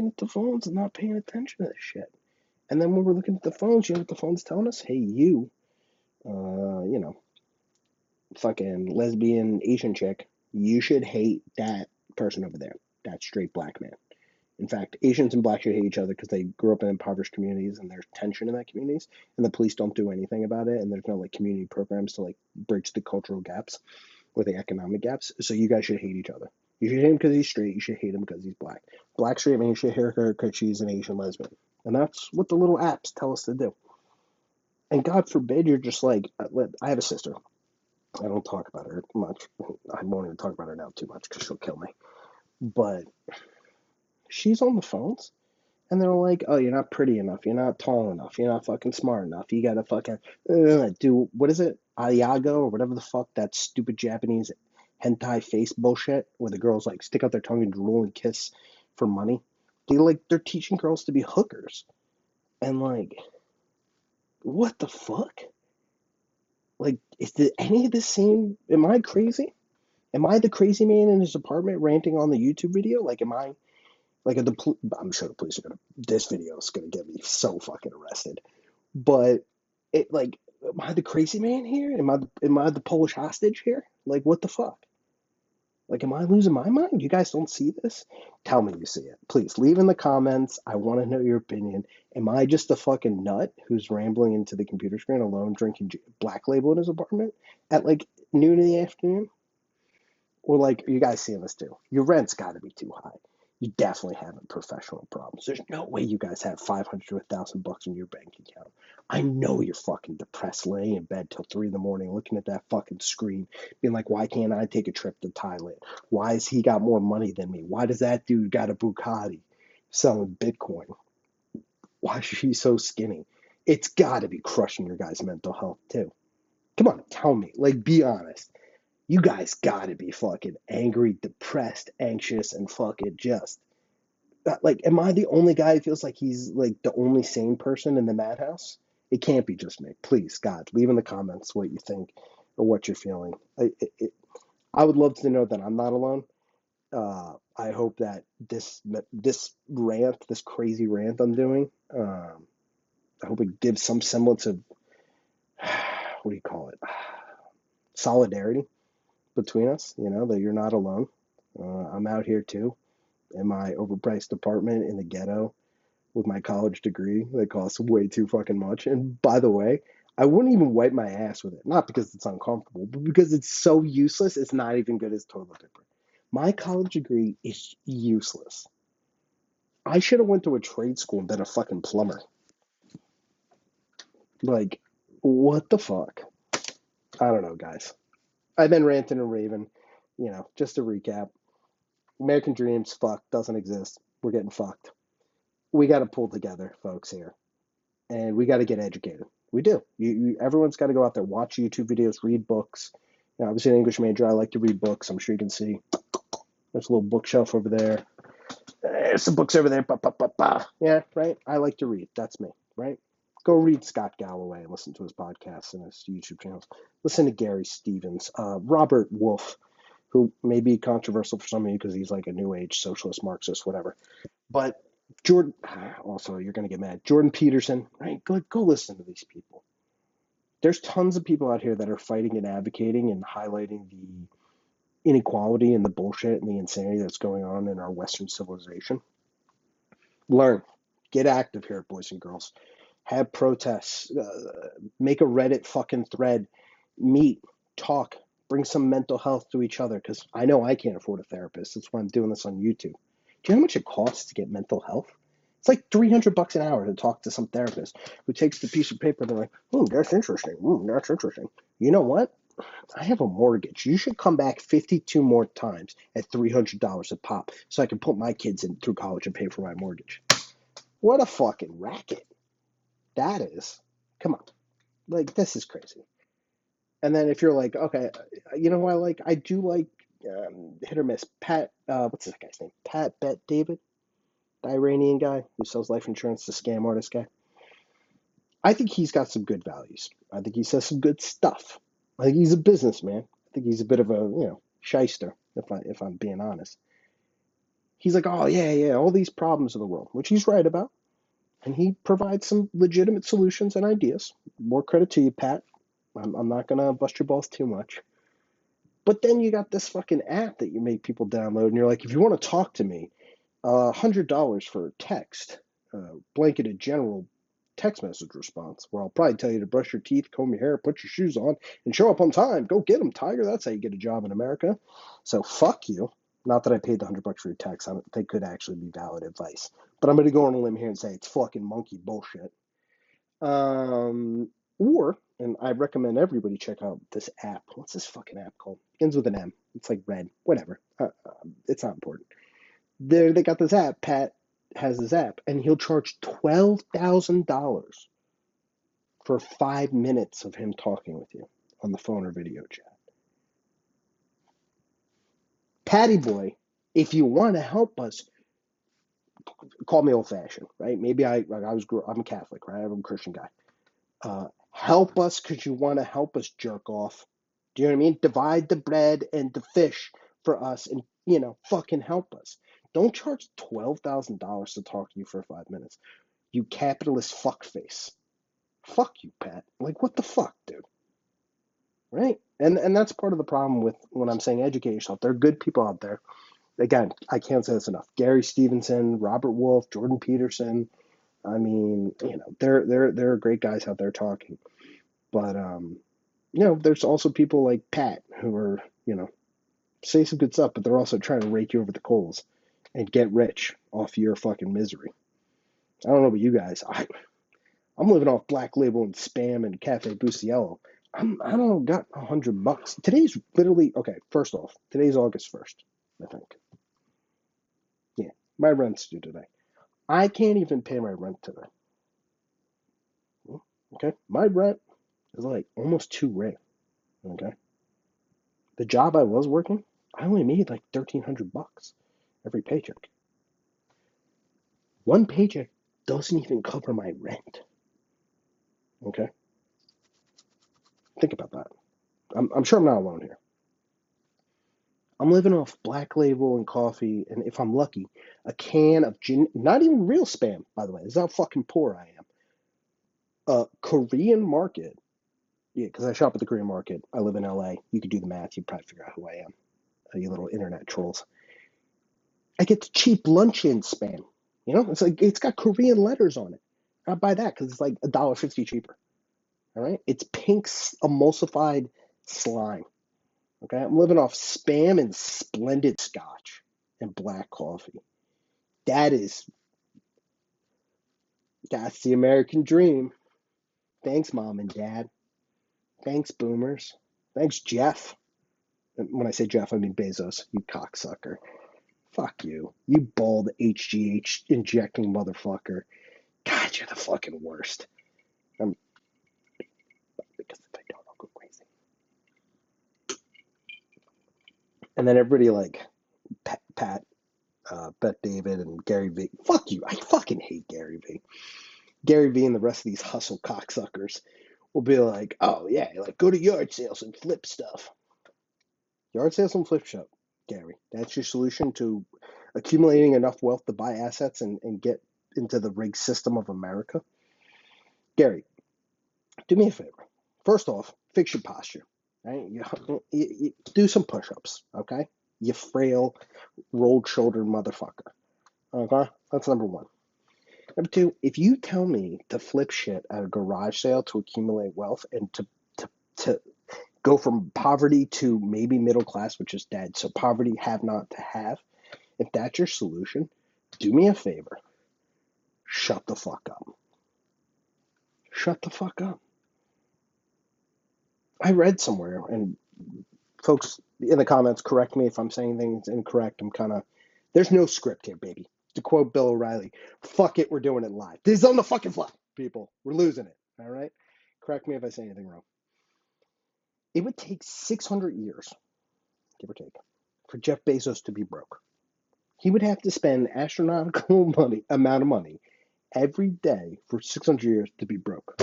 at the phones and not paying attention to this shit. And then when we're looking at the phones, you know what the phone's telling us? Hey, uh, you know, fucking lesbian Asian chick, you should hate that person over there, that straight black man. In fact, Asians and blacks should hate each other because they grew up in impoverished communities and there's tension in that communities, and the police don't do anything about it, and there's no like community programs to like bridge the cultural gaps or the economic gaps. So you guys should hate each other. You should hate him because he's straight. You should hate him because he's black. Black straight man should hate her because she's an Asian lesbian, and that's what the little apps tell us to do. And God forbid you're just like, I have a sister. I don't talk about her much. I won't even talk about her now too much because she'll kill me. But she's on the phones, and they're like, "Oh, you're not pretty enough. You're not tall enough. You're not fucking smart enough. You gotta fucking do what is it, Ayago or whatever the fuck that stupid Japanese hentai face bullshit where the girls like stick out their tongue and drool and kiss for money. They're teaching girls to be hookers, and like, what the fuck? Like, is any of this seem? Am I crazy? Am I the crazy man in his apartment ranting on the YouTube video? Like, am I like I'm sure the police are gonna. This video is gonna get me so fucking arrested. But it like, am I the crazy man here? Am I the Polish hostage here? Like, what the fuck? Like, am I losing my mind? You guys don't see this? Tell me you see it. Please leave in the comments. I want to know your opinion. Am I just a fucking nut who's rambling into the computer screen alone, drinking Black Label in his apartment at like noon in the afternoon? Or like, are you guys seeing this too? Your rent's got to be too high. You definitely having professional problems. There's no way you guys have 500 to 1,000 bucks in your bank account. I know you're fucking depressed, laying in bed till 3 in the morning, looking at that fucking screen, being like, why can't I take a trip to Thailand? Why has he got more money than me? Why does that dude got a Bugatti selling Bitcoin? Why is she so skinny? It's got to be crushing your guys' mental health too. Come on, tell me. Like, be honest. You guys gotta be fucking angry, depressed, anxious, and fucking just like, am I the only guy who feels like he's like the only sane person in the Madhouse? It can't be just me. Please, God, leave in the comments what you think or what you're feeling. I would love to know that I'm not alone. I hope that this crazy rant I'm doing, I hope it gives some semblance of what do you call it, solidarity between us. That you're not alone. I'm out here too in my overpriced apartment in the ghetto with my college degree that costs way too fucking much. And by the way, I wouldn't even wipe my ass with it. Not because it's uncomfortable, but because it's so useless, it's not even good as toilet paper. My college degree is useless. I should have went to a trade school and been a fucking plumber. Like, what the fuck? I don't know, guys. I've been ranting and raving. Just to recap, American dreams, fuck, doesn't exist. We're getting fucked. We got to pull together, folks, here. and we got to get educated. We do. Everyone's got to go out there, watch YouTube videos, read books. You know, I was an English major. I like to read books. I'm sure you can see. There's a little bookshelf over there. There's some books over there. Ba, ba, ba, ba. Yeah, right. I like to read. That's me, right? Go read Scott Galloway and listen to his podcasts and his YouTube channels. Listen to Gary Stevens, Robert Wolf, who may be controversial for some of you because he's like a new age socialist, Marxist, whatever. But Jordan, also, you're going to get mad. Jordan Peterson, right? Go listen to these people. There's tons of people out here that are fighting and advocating and highlighting the inequality and the bullshit and the insanity that's going on in our Western civilization. Learn. Get active here, boys and girls. Have protests. Make a Reddit fucking thread. Meet. Talk. Bring some mental health to each other because I know I can't afford a therapist. That's why I'm doing this on YouTube. Do you know how much it costs to get mental health? It's like $300 an hour to talk to some therapist who takes the piece of paper and they're like, that's interesting. That's interesting. You know what? I have a mortgage. You should come back 52 more times at $300 a pop so I can put my kids in through college and pay for my mortgage. What a fucking racket that is. Come on. Like, this is crazy. And then if you're like, okay, you know who I like? I do like hit or miss. Pat, what's that guy's name? Pat Bet David, the Iranian guy who sells life insurance, the scam artist guy. I think he's got some good values. I think he says some good stuff. I think he's a businessman. I think he's a bit of a, shyster, if I'm being honest. He's like, oh yeah, all these problems in the world, which he's right about, and he provides some legitimate solutions and ideas. More credit to you, Pat. I'm not gonna bust your balls too much. But then you got this fucking app that you make people download, and you're like, if you want to talk to me, $100 for text, blanketed general text message response, where I'll probably tell you to brush your teeth, comb your hair, put your shoes on, and show up on time. Go get them, Tiger. That's how you get a job in America. So fuck you. Not that I paid the $100 for your text. I don't think could actually be valid advice. But I'm going to go on a limb here and say it's fucking monkey bullshit. And I recommend everybody check out this app. What's this fucking app called? Begins with an M. It's like red. Whatever. It's not important. They got this app. Pat has this app, and he'll charge $12,000 for 5 minutes of him talking with you on the phone or video chat. Patty boy, if you want to help us, call me old fashioned, right? Maybe I'm a Catholic, right? I'm a Christian guy. Help us because you want to help us, jerk off. Do you know what I mean? Divide the bread and the fish for us, and fucking help us. Don't charge $12,000 to talk to you for 5 minutes. You capitalist fuckface. Fuck you, Pat. Like, what the fuck, dude? Right? And that's part of the problem with when I'm saying educate yourself. There are good people out there. Again, I can't say this enough. Gary Stevenson, Robert Wolf, Jordan Peterson. I mean, there are great guys out there talking. But there's also people like Pat who are, say some good stuff, but they're also trying to rake you over the coals and get rich off your fucking misery. I don't know about you guys. I'm living off Black Label and Spam and Cafe Buciello. I don't know, got $100. Today's literally, okay, first off, today's August 1st, I think. Yeah, my rent's due today. I can't even pay my rent today. Okay, my rent is like almost $2,000. Okay, the job I was working, I only made like $1,300 every paycheck. One paycheck doesn't even cover my rent. Okay, think about that. I'm sure I'm not alone here. I'm living off Black Label and coffee, and if I'm lucky, a can of gin. Not even real Spam, by the way. This is how fucking poor I am. Korean market. Yeah, because I shop at the Korean market. I live in LA. You could do the math. You'd probably figure out who I am. You little internet trolls. I get the cheap luncheon Spam. It's like it's got Korean letters on it. I buy that because it's like $1.50 cheaper. All right, it's pink emulsified slime. Okay, I'm living off Spam and Splendid Scotch and black coffee. That's the American dream. Thanks, Mom and Dad. Thanks, Boomers. Thanks, Jeff. And when I say Jeff, I mean Bezos, you cocksucker. Fuck you. You bald HGH injecting motherfucker. God, you're the fucking worst. And then everybody like Pat, Bet David, and Gary V. Fuck you. I fucking hate Gary V. Gary V and the rest of these hustle cocksuckers will be like, oh yeah, like go to yard sales and flip stuff. Yard sales and flip shop, Gary. That's your solution to accumulating enough wealth to buy assets and get into the rig system of America. Gary, do me a favor. First off, fix your posture. Right? You do some push-ups, okay? You frail, rolled shoulder motherfucker. Okay? That's number one. Number two, if you tell me to flip shit at a garage sale to accumulate wealth and to go from poverty to maybe middle class, which is dead, so poverty have not to have, if that's your solution, do me a favor. Shut the fuck up. Shut the fuck up. I read somewhere, and folks in the comments, correct me if I'm saying things incorrect. There's no script here, baby. To quote Bill O'Reilly, fuck it, we're doing it live. This is on the fucking fly, people. We're losing it, all right? Correct me if I say anything wrong. It would take 600 years, give or take, for Jeff Bezos to be broke. He would have to spend astronomical amount of money every day for 600 years to be broke.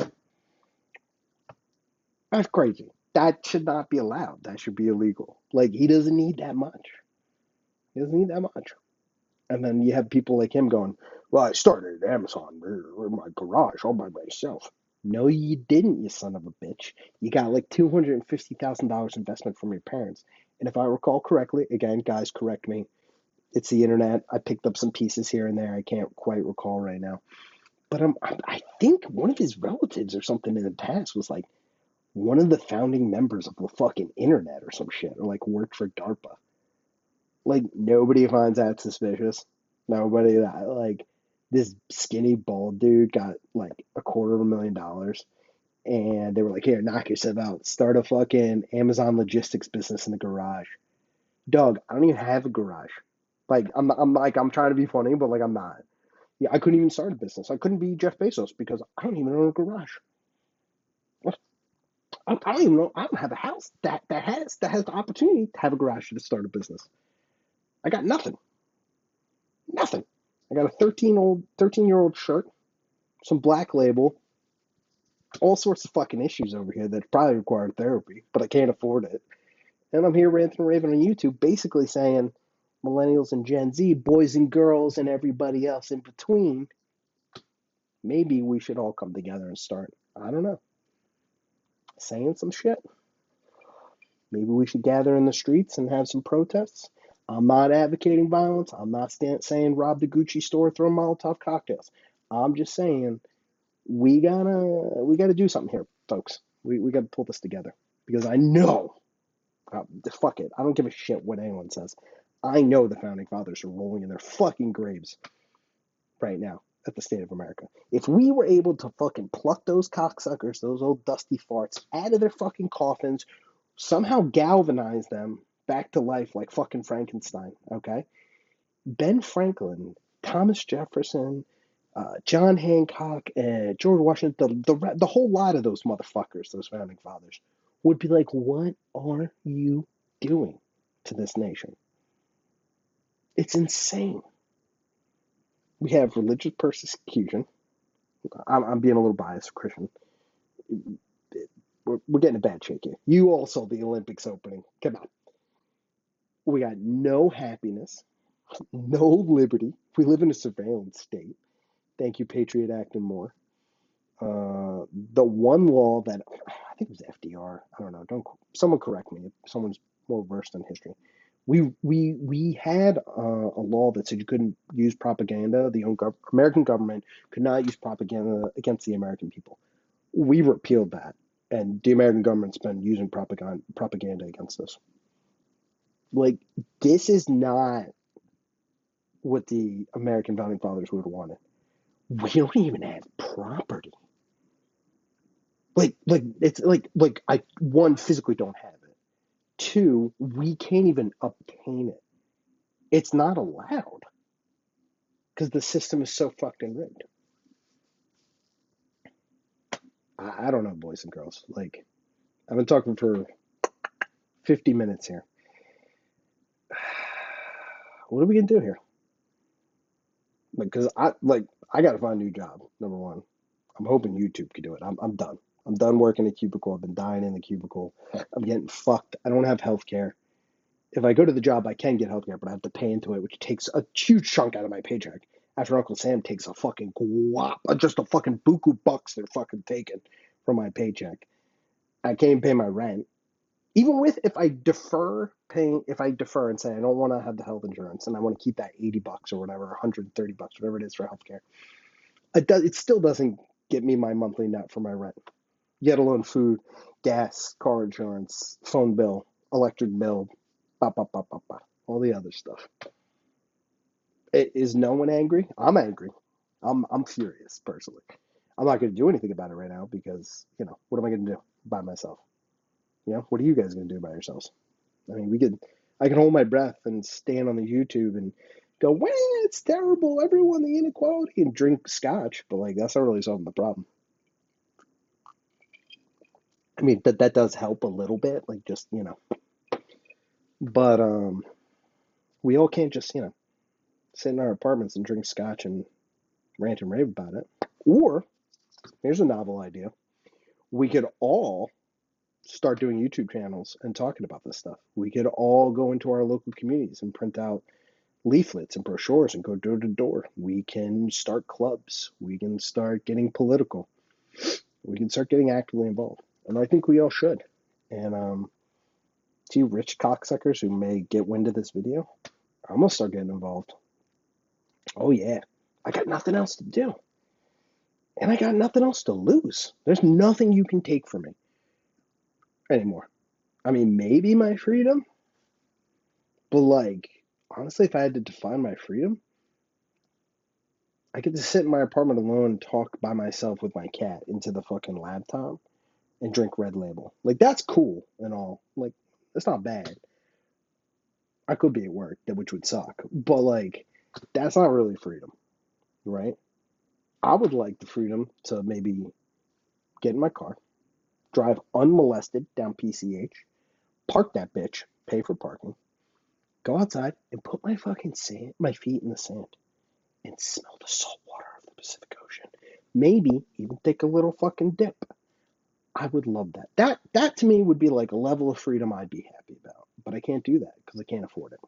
That's crazy. That should not be allowed. That should be illegal. Like, he doesn't need that much. He doesn't need that much. And then you have people like him going, well, I started at Amazon in my garage all by myself. No, you didn't, you son of a bitch. You got like $250,000 investment from your parents. And if I recall correctly, again, guys, correct me. It's the internet. I picked up some pieces here and there. I can't quite recall right now. But I think one of his relatives or something in the past was like one of the founding members of the fucking internet or some shit, or like worked for DARPA. Like, nobody finds that suspicious. Nobody that, like, this skinny bald dude got like $250,000, and they were like, here, knock yourself out, start a fucking Amazon logistics business in the garage. Dog, I don't even have a garage. Like, I'm trying to be funny, but like, I'm not. Yeah, I couldn't even start a business. I couldn't be Jeff Bezos because I don't even own a garage. I don't even know. I don't have a house that has the opportunity to have a garage to start a business. I got nothing. Nothing. I got a 13-year-old shirt, some Black Label, all sorts of fucking issues over here that probably require therapy, but I can't afford it. And I'm here ranting and raving on YouTube, basically saying millennials and Gen Z, boys and girls, and everybody else in between, maybe we should all come together and start, I don't know, saying some shit. Maybe we should gather in the streets and have some protests. I'm not advocating violence. I'm not saying rob the Gucci store, throw Molotov cocktails. I'm just saying we gotta do something here, folks. We gotta pull this together because I know, fuck it. I don't give a shit what anyone says. I know the founding fathers are rolling in their fucking graves right now at the state of America. If we were able to fucking pluck those cocksuckers, those old dusty farts, out of their fucking coffins, somehow galvanize them back to life like fucking Frankenstein, okay? Ben Franklin, Thomas Jefferson, John Hancock, and George Washington, the whole lot of those motherfuckers, those founding fathers, would be like, what are you doing to this nation? It's insane. We have religious persecution. I'm being a little biased, Christian. We're getting a bad shake here. You all saw the Olympics opening. Come on. We got no happiness, no liberty. We live in a surveillance state. Thank you, Patriot Act and more. The one law that I think it was FDR. I don't know. Don't someone correct me if someone's more versed in history. We had a law that said you couldn't use propaganda. The American government could not use propaganda against the American people. We repealed that, and the American government's been using propaganda against us. Like, this is not what the American founding fathers would have wanted. We don't even have property. Like it's like I one physically don't have it. Two, we can't even obtain it. It's not allowed because the system is so fucked and rigged. I don't know, boys and girls. Like, I've been talking for 50 minutes here. what are we gonna do here? Because I gotta find a new job. Number one, I'm hoping YouTube can do it. I'm done. I'm done working a cubicle. I've been dying in the cubicle. I'm getting fucked. I don't have health care. If I go to the job, I can get health care, but I have to pay into it, which takes a huge chunk out of my paycheck. After Uncle Sam takes a fucking guap, just a fucking buku bucks they're fucking taking from my paycheck. I can't even pay my rent. Even with if I defer and say I don't want to have the health insurance and I want to keep that $80 or whatever, $130, whatever it is for healthcare, it still doesn't get me my monthly net for my rent, yet alone food, gas, car insurance, phone bill, electric bill, all the other stuff. Is no one angry? I'm angry. I'm furious personally. I'm not going to do anything about it right now because what am I going to do by myself? What are you guys going to do by yourselves? I mean, I can hold my breath and stand on the YouTube and go, "Well, it's terrible. Everyone, the inequality," and drink scotch, but like that's not really solving the problem. I mean, that does help a little bit, like just but we all can't just sit in our apartments and drink scotch and rant and rave about it. Or here's a novel idea: we could all start doing YouTube channels and talking about this stuff. We could all go into our local communities and print out leaflets and brochures and go door to door. We can start clubs. We can start getting political. We can start getting actively involved. And I think we all should. And to you rich cocksuckers who may get wind of this video, I'm going to start getting involved. Oh, yeah. I got nothing else to do. And I got nothing else to lose. There's nothing you can take from me anymore. I mean, maybe my freedom, but like, honestly, if I had to define my freedom, I get to sit in my apartment alone and talk by myself with my cat into the fucking laptop and drink Red Label. Like, that's cool and all. Like, that's not bad. I could be at work, which would suck. But, like, that's not really freedom, right? I would like the freedom to maybe get in my car, drive unmolested down PCH, park that bitch, pay for parking, go outside and put my feet in the sand and smell the salt water of the Pacific Ocean. Maybe even take a little fucking dip. I would love that. That to me would be like a level of freedom I'd be happy about. But I can't do that because I can't afford it.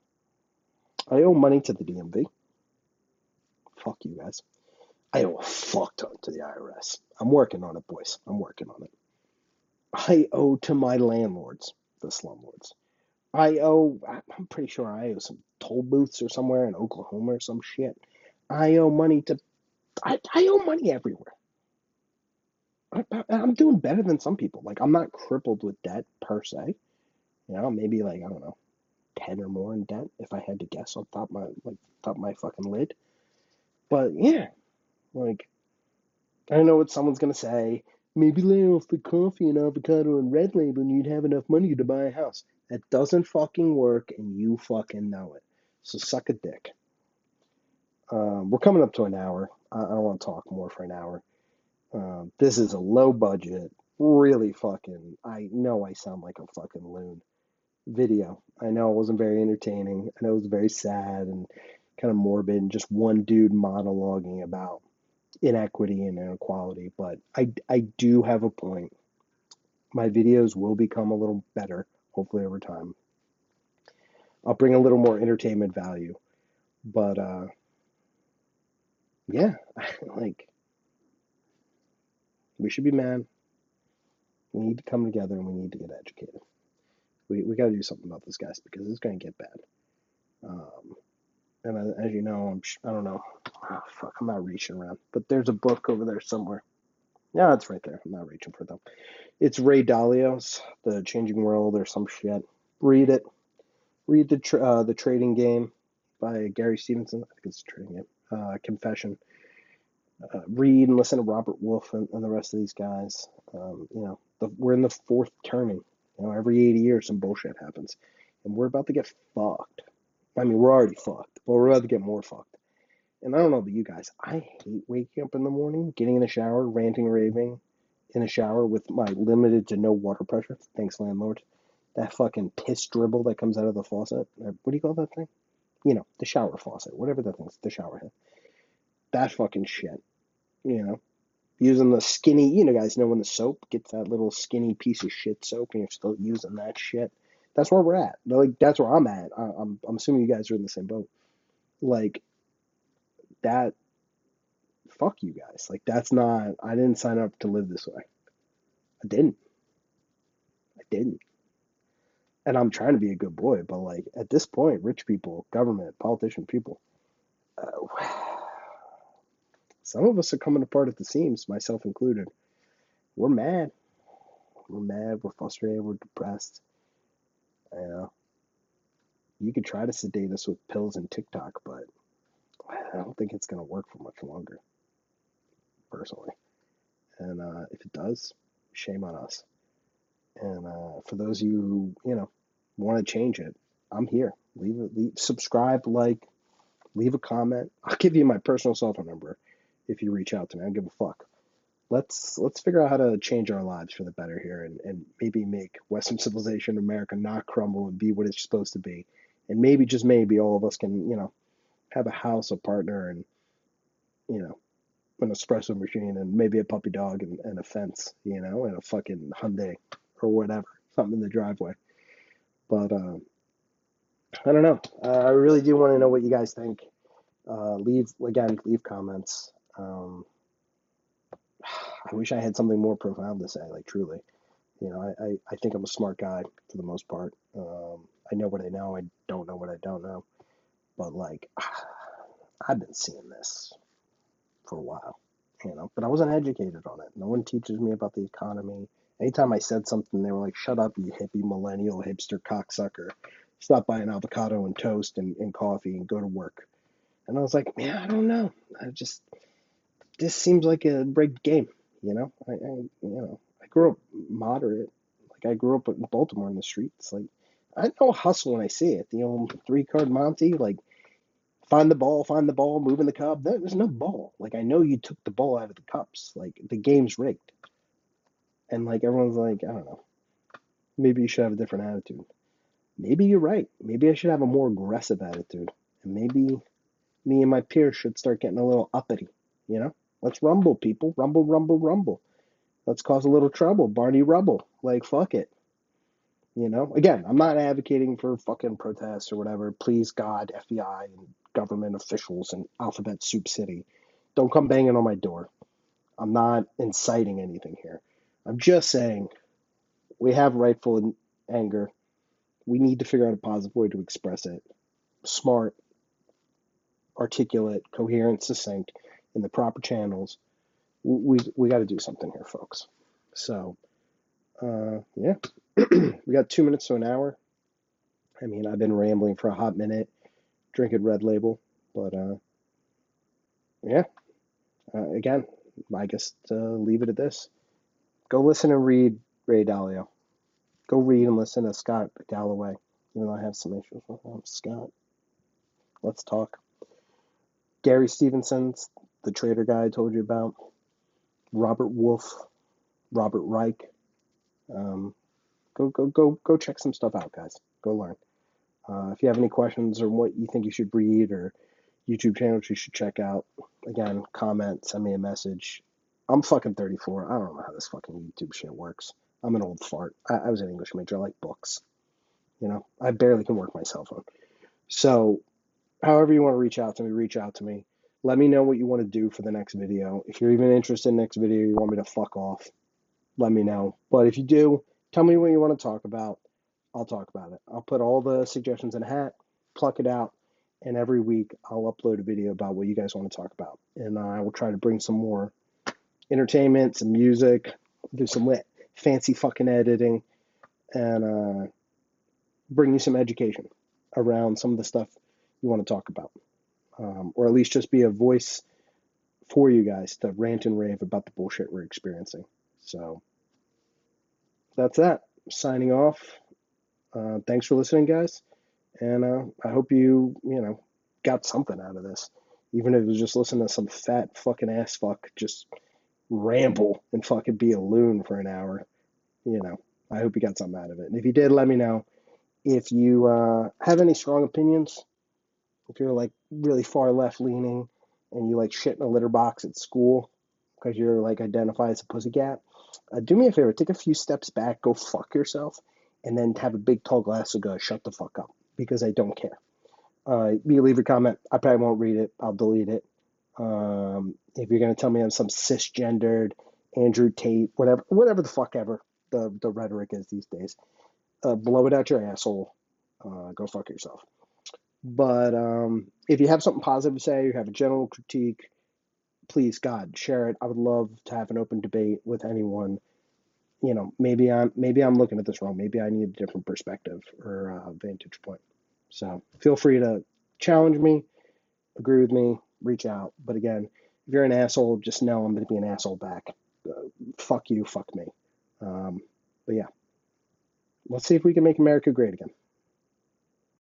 I owe money to the DMV. Fuck you guys. I owe a fuck ton to the IRS. I'm working on it, boys. I'm working on it. I owe to my landlords, the slumlords. I'm pretty sure I owe some toll booths or somewhere in Oklahoma or some shit. I owe money to, I owe money everywhere. I'm doing better than some people. Like, I'm not crippled with debt per se. Maybe like, I don't know, 10 or more in debt if I had to guess on top of my fucking lid. But yeah, like, I know what someone's gonna say. Maybe lay off the coffee and avocado and Red Label and you'd have enough money to buy a house. That doesn't fucking work and you fucking know it. So suck a dick. We're coming up to an hour. I don't want to talk more for an hour. This is a low budget, really fucking, I know I sound like a fucking loon video. I know it wasn't very entertaining. I know it was very sad and kind of morbid and just one dude monologuing about inequity and inequality. But I do have a point. My videos will become a little better, hopefully over time. I'll bring a little more entertainment value. But yeah, like we should be mad. We need to come together and we need to get educated. We got to do something about this, guys, because it's going to get bad. Um, and as you know, I don't know. Oh, fuck, I'm not reaching around. But there's a book over there somewhere. Yeah, it's right there. I'm not reaching for them. It's Ray Dalio's The Changing World or some shit. Read it. Read the Trading Game by Gary Stevenson. I think it's a trading game. Confession. Read and listen to Robert Wolf and the rest of these guys. We're in the fourth turning. Every 80 years some bullshit happens, and we're about to get fucked. I mean, we're already fucked, but we're about to get more fucked. And I don't know about you guys. I hate waking up in the morning, getting in the shower, ranting, raving in a shower with my limited to no water pressure. Thanks, landlord. That fucking piss dribble that comes out of the faucet. What do you call that thing? the shower faucet, whatever the thing's, the shower head. That fucking shit, you know. Using the skinny, guys know when the soap gets that little skinny piece of shit soap and you're still using that shit. That's where we're at. Like, that's where I'm at. I'm assuming you guys are in the same boat. Like, that, fuck you guys. Like, that's not, I didn't sign up to live this way. I didn't. I didn't. And I'm trying to be a good boy, but like, at this point, rich people, government, politician people, uh, some of us are coming apart at the seams, myself included. We're mad. We're mad. We're frustrated. We're depressed. You know, you could try to sedate us with pills and TikTok, but I don't think it's going to work for much longer, personally. And if it does, shame on us. And for those of you who, want to change it, I'm here. Subscribe, like, leave a comment. I'll give you my personal cell phone number if you reach out to me. I don't give a fuck. Let's figure out how to change our lives for the better here, and maybe make Western civilization, America, not crumble and be what it's supposed to be. And maybe, just maybe, all of us can, have a house, a partner, and, you know, an espresso machine, and maybe a puppy dog, and a fence, and a fucking Hyundai or whatever, something in the driveway. But I don't know. I really do want to know what you guys think. Leave comments. I wish I had something more profound to say, like, truly. I think I'm a smart guy for the most part. I know what I know. I don't know what I don't know. But, like, I've been seeing this for a while, but I wasn't educated on it. No one teaches me about the economy. Anytime I said something, they were like, shut up, you hippie, millennial, hipster, cocksucker. Stop buying avocado and toast and coffee and go to work. And I was like, man, I don't know. This seems like a rigged game, I grew up moderate. Like, I grew up in Baltimore in the streets. Like, I know hustle when I see it. The old 3 card Monty, like, find the ball, moving the cup. There's no ball. Like, I know you took the ball out of the cups. Like, the game's rigged. And, like, everyone's like, I don't know. Maybe you should have a different attitude. Maybe you're right. Maybe I should have a more aggressive attitude. And maybe me and my peers should start getting a little uppity, you know? Let's rumble, people. Rumble, rumble, rumble. Let's cause a little trouble. Barney Rubble. Like, fuck it. Again, I'm not advocating for fucking protests or whatever. Please, God, FBI and government officials and Alphabet Soup City, don't come banging on my door. I'm not inciting anything here. I'm just saying we have rightful anger. We need to figure out a positive way to express it. Smart, articulate, coherent, succinct, in the proper channels. We got to do something here, folks. So, yeah, we got 2 minutes to an hour. I mean, I've been rambling for a hot minute, drinking Red Label, but yeah. Again, I guess to leave it at this. Go listen and read Ray Dalio. Go read and listen to Scott Galloway. Even though I have some issues with him. Scott, let's talk. Gary Stevenson's The Trader Guy I told you about. Robert Wolf, Robert Reich. Go check some stuff out, guys. Go learn. If you have any questions or what you think you should read or YouTube channels you should check out, again, comment, send me a message. I'm fucking 34. I don't know how this fucking YouTube shit works. I'm an old fart. I was an English major. I like books. I barely can work my cell phone. So, however you want to reach out to me, reach out to me. Let me know what you want to do for the next video. If you're even interested in the next video, you want me to fuck off, let me know. But if you do, tell me what you want to talk about. I'll talk about it. I'll put all the suggestions in a hat, pluck it out, and every week I'll upload a video about what you guys want to talk about. And I will try to bring some more entertainment, some music, do some fancy fucking editing, and bring you some education around some of the stuff you want to talk about. Or at least just be a voice for you guys to rant and rave about the bullshit we're experiencing. So that's that. Signing off. Thanks for listening, guys. And I hope you got something out of this. Even if it was just listening to some fat fucking ass fuck just ramble and fucking be a loon for an hour. I hope you got something out of it. And if you did, let me know. If you have any strong opinions, if you're like really far left leaning and you like shit in a litter box at school because you're like identify as a pussycat, do me a favor, take a few steps back, go fuck yourself, and then have a big tall glass of go shut the fuck up because I don't care. You leave a comment, I probably won't read it. I'll delete it. If you're gonna tell me I'm some cisgendered Andrew Tate, whatever the fuck ever the rhetoric is these days, blow it out your asshole. Go fuck yourself. But if you have something positive to say, you have a general critique, please, God, share it. I would love to have an open debate with anyone. Maybe I'm looking at this wrong. Maybe I need a different perspective or vantage point. So feel free to challenge me, agree with me, reach out. But again, if you're an asshole, just know I'm going to be an asshole back. Fuck you, fuck me. But yeah, let's see if we can make America great again.